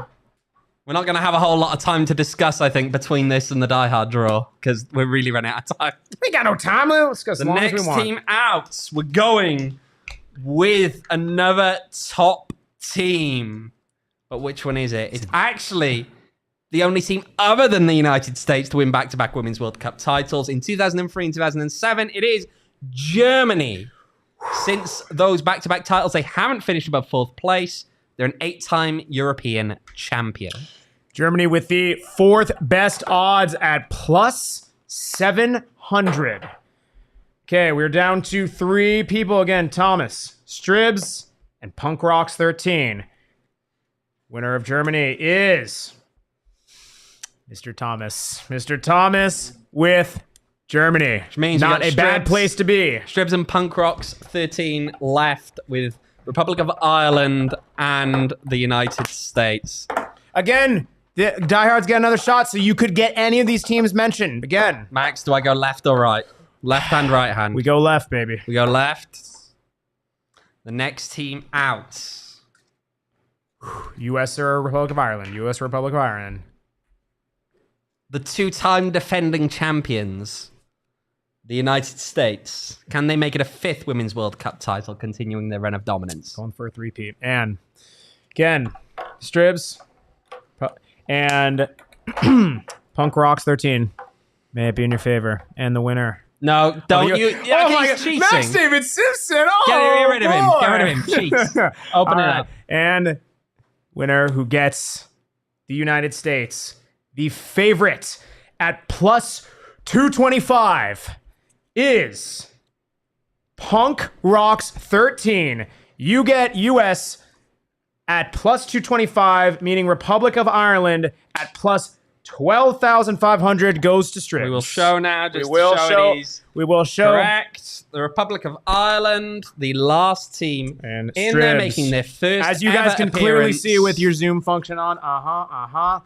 we're not going to have a whole lot of time to discuss, I think, between this and the Die-Hard draw, because we're really running out of time. We got no time. Let's discuss the next team out. We're going with another top team. But which one is it? It's actually the only team other than the United States to win back-to-back Women's World Cup titles. In 2003 and 2007, it is Germany. Since those back-to-back titles, they haven't finished above 4th place. They're an 8-time European champion. Germany with the 4th best odds at plus 700. Okay, we're down to 3 people again. Thomas, Stribs, and Punk Rocks 13. Winner of Germany is Mr. Thomas. Mr. Thomas with Germany. Which means not a bad place to be. Stribs and Punk Rocks 13 left with Republic of Ireland and the United States. Again, the Diehards get another shot, so you could get any of these teams mentioned. Again. Max, do I go left or right? Left hand, right hand? We go left, baby. We go left. The next team out. US or Republic of Ireland? US or Republic of Ireland? The 2-time defending champions, the United States. Can they make it a 5th Women's World Cup title, continuing their run of dominance? Going for a 3-peat. And again, Stribs and Punk Rocks 13. May it be in your favor. And the winner. No, don't you. Yeah, oh my God. Cheating. Max David Simpson. Oh, get rid of him. Get rid of him. Cheats. Open it up. And winner who gets the United States, the favorite at plus 225 is Punk Rocks 13. You get US at plus 225, meaning Republic of Ireland at plus 12,500 goes to Stribs. We will show now. Just we will show. Correct. The Republic of Ireland, the last team, and in there making their first. As you guys can clearly see with your Zoom function on.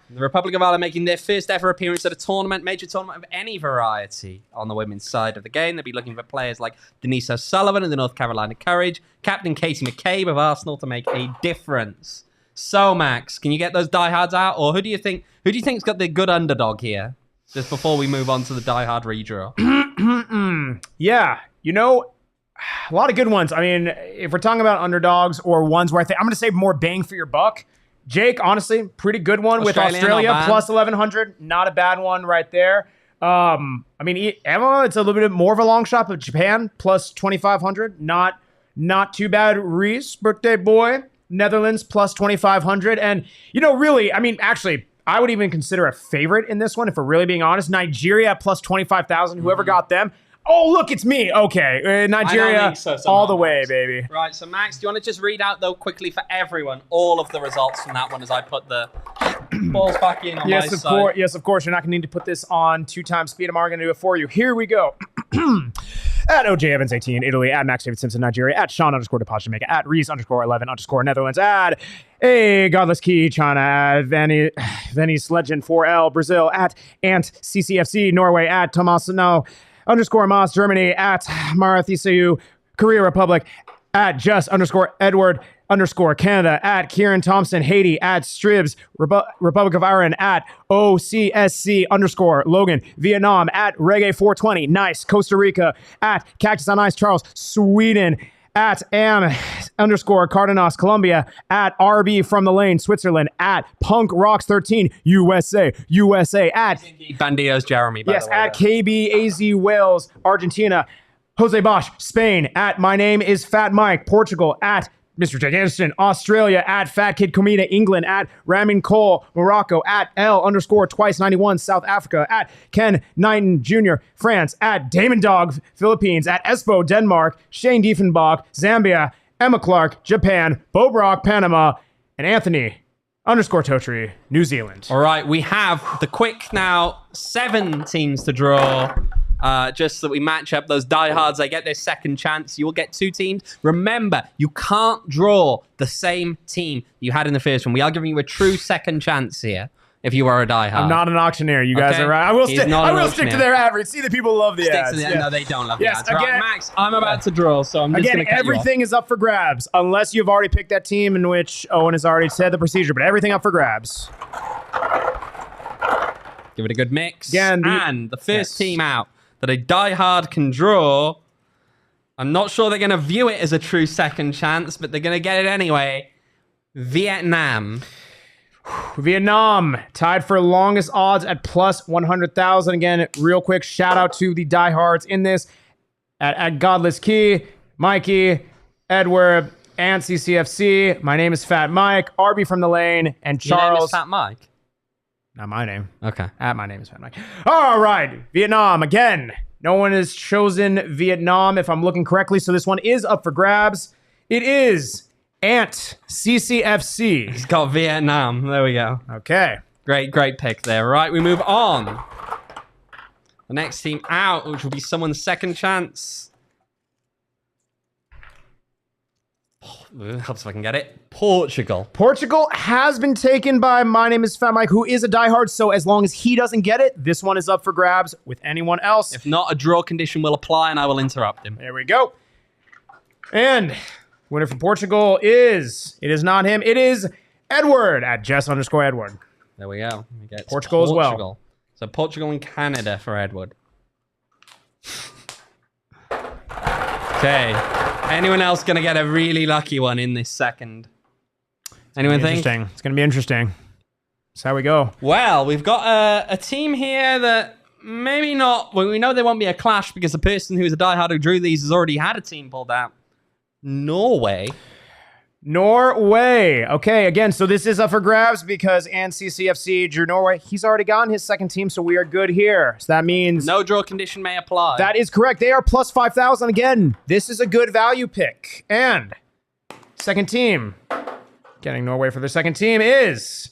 The Republic of Ireland making their first ever appearance at a tournament, major tournament of any variety on the women's side of the game. They'll be looking for players like Denise O'Sullivan of the North Carolina Courage, Captain Katie McCabe of Arsenal to make a difference. So, Max, can you get those diehards out, or who do you think's got the good underdog here? Just before we move on to the diehard redraw. Yeah, you know, a lot of good ones. I mean, if we're talking about underdogs or ones where I think I'm going to say more bang for your buck, Jake, honestly, pretty good one with Australia plus 1,100. Not a bad one right there. Emma, it's a little bit more of a long shot, but Japan plus 2,500. Not too bad. Reese, birthday boy, Netherlands plus 2,500. And, really, actually, I would even consider a favorite in this one, if we're really being honest. Nigeria plus 25,000. Whoever got them. Oh, look, it's me. Okay. Nigeria all the way, baby. Right. So, Max, do you want to just read out, though, quickly for everyone, all of the results from that one as I put the balls back in on my side? Yes, of course. You're not going to need to put this on 2x speed. I'm already going to do it for you. Here we go. At OJ Evans 18 Italy, at Max David Simpson Nigeria, at Sean _Deposit Jamaica, at Reese _11 Netherlands, at A Godless Key China, at Venice Legend 4L Brazil, at Ant CCFC Norway, at Tomasino _Mas Germany, at Marathisayu Korea Republic, at Just _Edward _Canada, at Kieran Thompson Haiti, at Stribs Republic of Ireland, at OCSC _Logan Vietnam, at Reggae 420 Nice Costa Rica, at Cactus on Ice Charles Sweden, at Am _Cardenas Colombia, at RB from the Lane Switzerland, at Punk Rocks 13 USA, at Bandios Jeremy, by the way, at KBAZ Wales Argentina, Jose Bosch Spain, at My Name is Fat Mike Portugal, at Mr. Jake Anderson, Australia, at Fat Kid Comida, England, at Ramin Cole, Morocco, at L _twice 91, South Africa, at Ken Knighton Jr., France, at Damon Dog, Philippines, at Espo, Denmark, Shane Diefenbach, Zambia, Emma Clark, Japan, Bo Brock, Panama, and Anthony _Totri, New Zealand. All right, we have the quick now 7 teams to draw. Just so that we match up those diehards. They get their second chance. You will get 2 teams. Remember, you can't draw the same team you had in the first one. We are giving you a true second chance here if you are a diehard. I'm not an auctioneer. You guys are right. I will stick to their average. See, the people love the ads. No, they don't love the ads. Again, right, Max, I'm about to draw, so I'm just going to cut everything is up for grabs unless you've already picked that team in which Owen has already said the procedure, but everything up for grabs. Give it a good mix. And the first team out that a diehard can draw. I'm not sure they're going to view it as a true second chance, but they're going to get it anyway. Vietnam. Vietnam tied for longest odds at plus 100,000. Again, real quick shout out to the diehards in this at Godless Key, Mikey, Edward, and CCFC. My name is Fat Mike, RB from the Lane, and Charles. Your name is Fat Mike? Not my name. Okay. My name is Fat Mike. All right. Vietnam. Again, no one has chosen Vietnam, if I'm looking correctly. So this one is up for grabs. It is Ant CCFC. He's got Vietnam. There we go. Okay. Great pick there. Right, we move on. The next team out, which will be someone's second chance. Helps if I can get it. Portugal. Portugal has been taken by My Name is Fat Mike, who is a diehard. So as long as he doesn't get it, this one is up for grabs with anyone else. If not, a draw condition will apply and I will interrupt him. There we go. And winner for Portugal is, it is not him, it is Edward at Jess _Edward. There we go. We get Portugal as well. So Portugal and Canada for Edward. Okay. Anyone else going to get a really lucky one in this second? Anyone think? Interesting. It's going to be interesting. That's how we go. Well, we've got a team here that maybe not. Well, we know there won't be a clash because the person who's a diehard who drew these has already had a team pulled out. Norway. Okay, again, so this is up for grabs because CCFC drew Norway. He's already gotten his second team, so we are good here. So that means no draw condition may apply. That is correct. They are plus 5,000 again. This is a good value pick. And second team, getting Norway for their second team is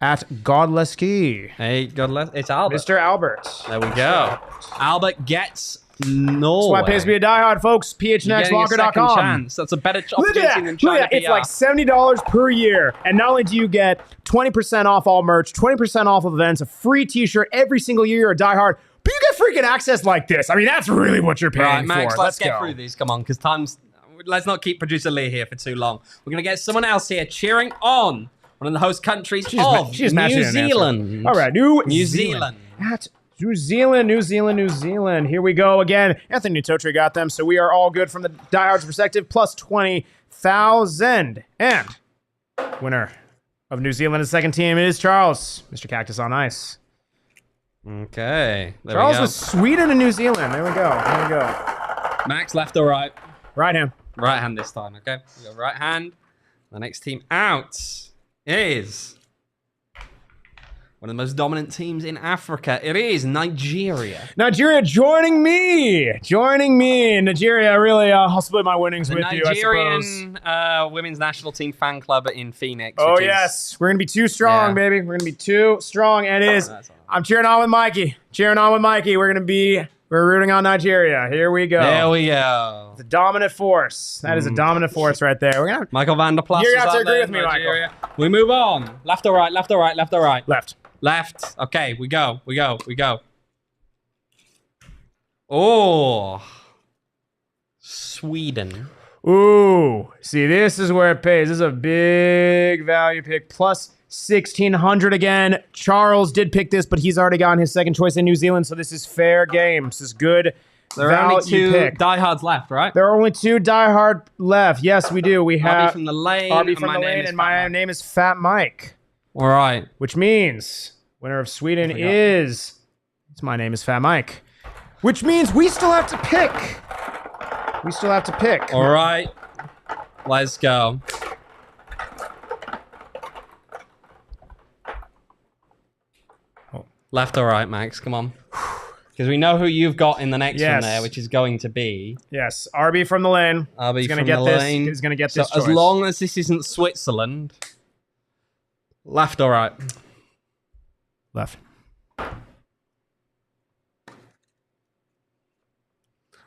at Godless Key. Hey, Godless. It's Albert. Mr. Albert. There we go. Albert gets Norway. That's why it pays to be a diehard, folks. PHNXLocker.com. That's a better opportunity than China PR. It's like $70 per year. And not only do you get 20% off all merch, 20% off of events, a free t-shirt every single year you're a diehard, but you get freaking access like this. I mean, that's really what you're paying right, Max, for. Let's get through these. Come on, because time's... Let's not keep producer Lee here for too long. We're going to get someone else here cheering on one of the host countries of New Zealand. All right, New Zealand. At New Zealand. Here we go again. Anthony Totri got them, so we are all good from the diehards perspective. Plus 20,000. And winner of New Zealand's second team is Charles, Mr. Cactus on Ice. Okay. Charles with Sweden and New Zealand. There we go. Max, left or right? Right hand. Right hand this time, okay? We got right hand. The next team out is one of the most dominant teams in Africa. It is Nigeria. Nigeria joining me. Nigeria, really, I'll split my winnings with you, I suppose. Nigerian women's national team fan club in Phoenix. Oh, yes. We're going to be too strong, baby. We're going to be too strong. And it is. I'm cheering on with Mikey. We're rooting on Nigeria. Here we go. There we go. The dominant force. That is a dominant force right there. We're gonna Michael van der Plas. You're going to have to agree with me, Michael. We move on. Left or right, left or right, left or right? Left. Okay, we go. Oh. Sweden. Ooh. See, this is where it pays. This is a big value pick. Plus 1,600 again. Charles did pick this, but he's already gotten his second choice in New Zealand, so this is fair game. This is good. There are only two diehards left, right? There are only two diehard left. Yes, we do. We have RB from the lane. And my name is Fat Mike. All right. Which means winner of Sweden is... My name is Fat Mike. Which means we still have to pick. All right. Let's go. Left or right, Max? Come on. Because we know who you've got in the next one there, which is going to be... Yes, RB from the lane. RB from the lane. He's going to get this choice. As long as this isn't Switzerland... Left or right? Left.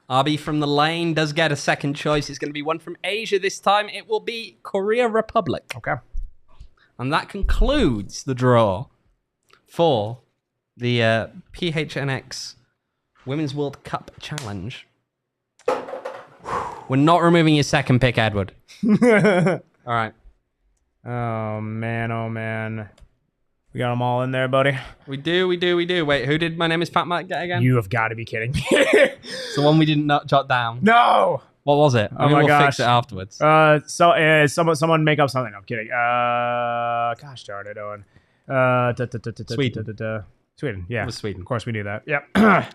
RB from the lane does get a second choice. It's going to be one from Asia this time. It will be Korea Republic. Okay. And that concludes the draw for the PHNX Women's World Cup Challenge. We're not removing your second pick, Edward. All right. Oh, man. We got them all in there, buddy. We do. Wait, who did My Name is Fat Mike get again? You have got to be kidding me. It's the one we didn't jot down. No! What was it? Oh, my gosh. We'll fix it afterwards. Someone make up something. I'm kidding. Gosh darn it, Owen. Sweden, yeah. It was Sweden. Of course we knew that. Yep.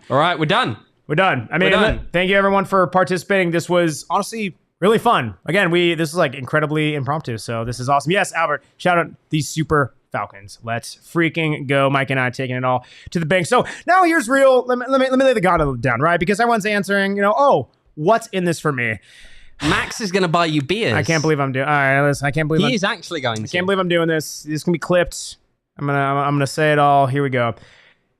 All right, we're done. I mean, thank you everyone for participating. This was honestly really fun. Again, this is like incredibly impromptu, so this is awesome. Yes, Albert, shout out these Super Falcons. Let's freaking go. Mike and I taking it all to the bank. So now here's real. Let me lay the gauntlet down, right? Because everyone's answering, what's in this for me? Max is going to buy you beers. I can't believe I'm doing. All right, listen. I can't believe he is actually going to. I can't believe I'm doing this. This can be clipped. I'm gonna say it all. Here we go.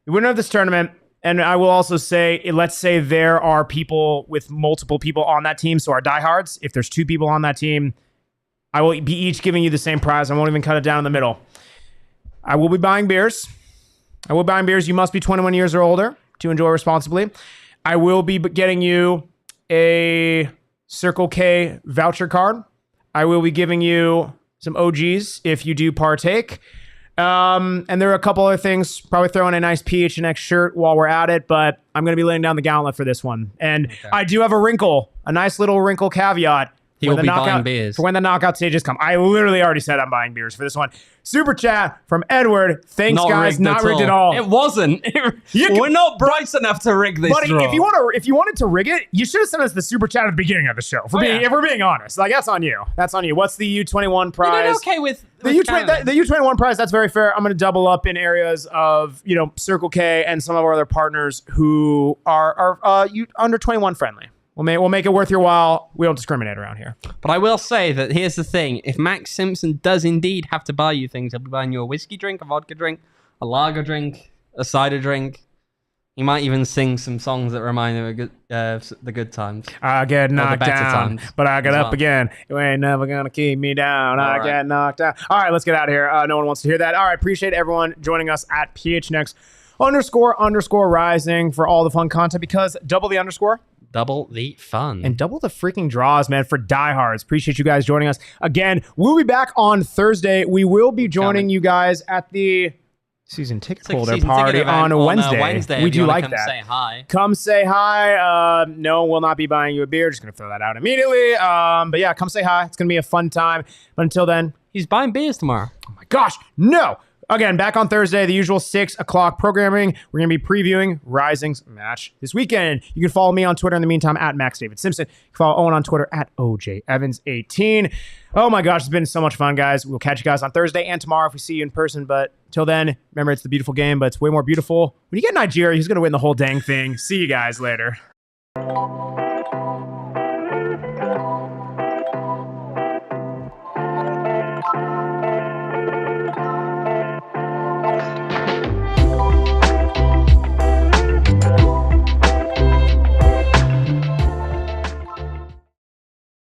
The winner of this tournament, and I will also say, let's say there are people with multiple people on that team, so our diehards. If there's two people on that team, I will be each giving you the same prize. I won't even cut it down in the middle. I will be buying beers. You must be 21 years or older to enjoy responsibly. I will be getting you a Circle K voucher card. I will be giving you some OGs if you do partake. And there are a couple other things. Probably throw in a nice PHNX shirt while we're at it, but I'm going to be laying down the gauntlet for this one. And I do have a nice little wrinkle caveat. He will be buying beers. For when the knockout stages come. I literally already said I'm buying beers for this one. Super chat from Edward. Thanks, guys. Not rigged at all. It wasn't. We're not bright enough to rig this draw. If you wanted to rig it, you should have sent us the super chat at the beginning of the show. If we're being honest, like that's on you. What's the U21 prize? You're okay with the U21 prize. That's very fair. I'm going to double up in areas of Circle K and some of our other partners who are under 21 friendly. We'll make it worth your while. We don't discriminate around here. But I will say that here's the thing. If Max Simpson does indeed have to buy you things, he'll be buying you a whiskey drink, a vodka drink, a lager drink, a cider drink. He might even sing some songs that remind him of the good times. I get knocked down, but I get up again. You ain't never going to keep me down. I get knocked down. All right, let's get out of here. No one wants to hear that. All right, appreciate everyone joining us at PHNX __rising for all the fun content, because double the underscore. Double the fun. And double the freaking draws, man, for diehards. Appreciate you guys joining us. Again, we'll be back on Thursday. We will be joining you guys at the season ticket holder party on a Wednesday. We do like that. Say hi. Come say hi. No, we'll not be buying you a beer. Just going to throw that out immediately. But yeah, come say hi. It's going to be a fun time. But until then, he's buying beers tomorrow. Oh my gosh, no. Again, back on Thursday, the usual 6 o'clock programming. We're going to be previewing Rising's match this weekend. You can follow me on Twitter in the meantime at MaxDavidSimpson. You can follow Owen on Twitter at OJEvans18. Oh my gosh, it's been so much fun, guys. We'll catch you guys on Thursday and tomorrow if we see you in person. But till then, remember, it's the beautiful game, but it's way more beautiful when you get Nigeria. He's going to win the whole dang thing. See you guys later.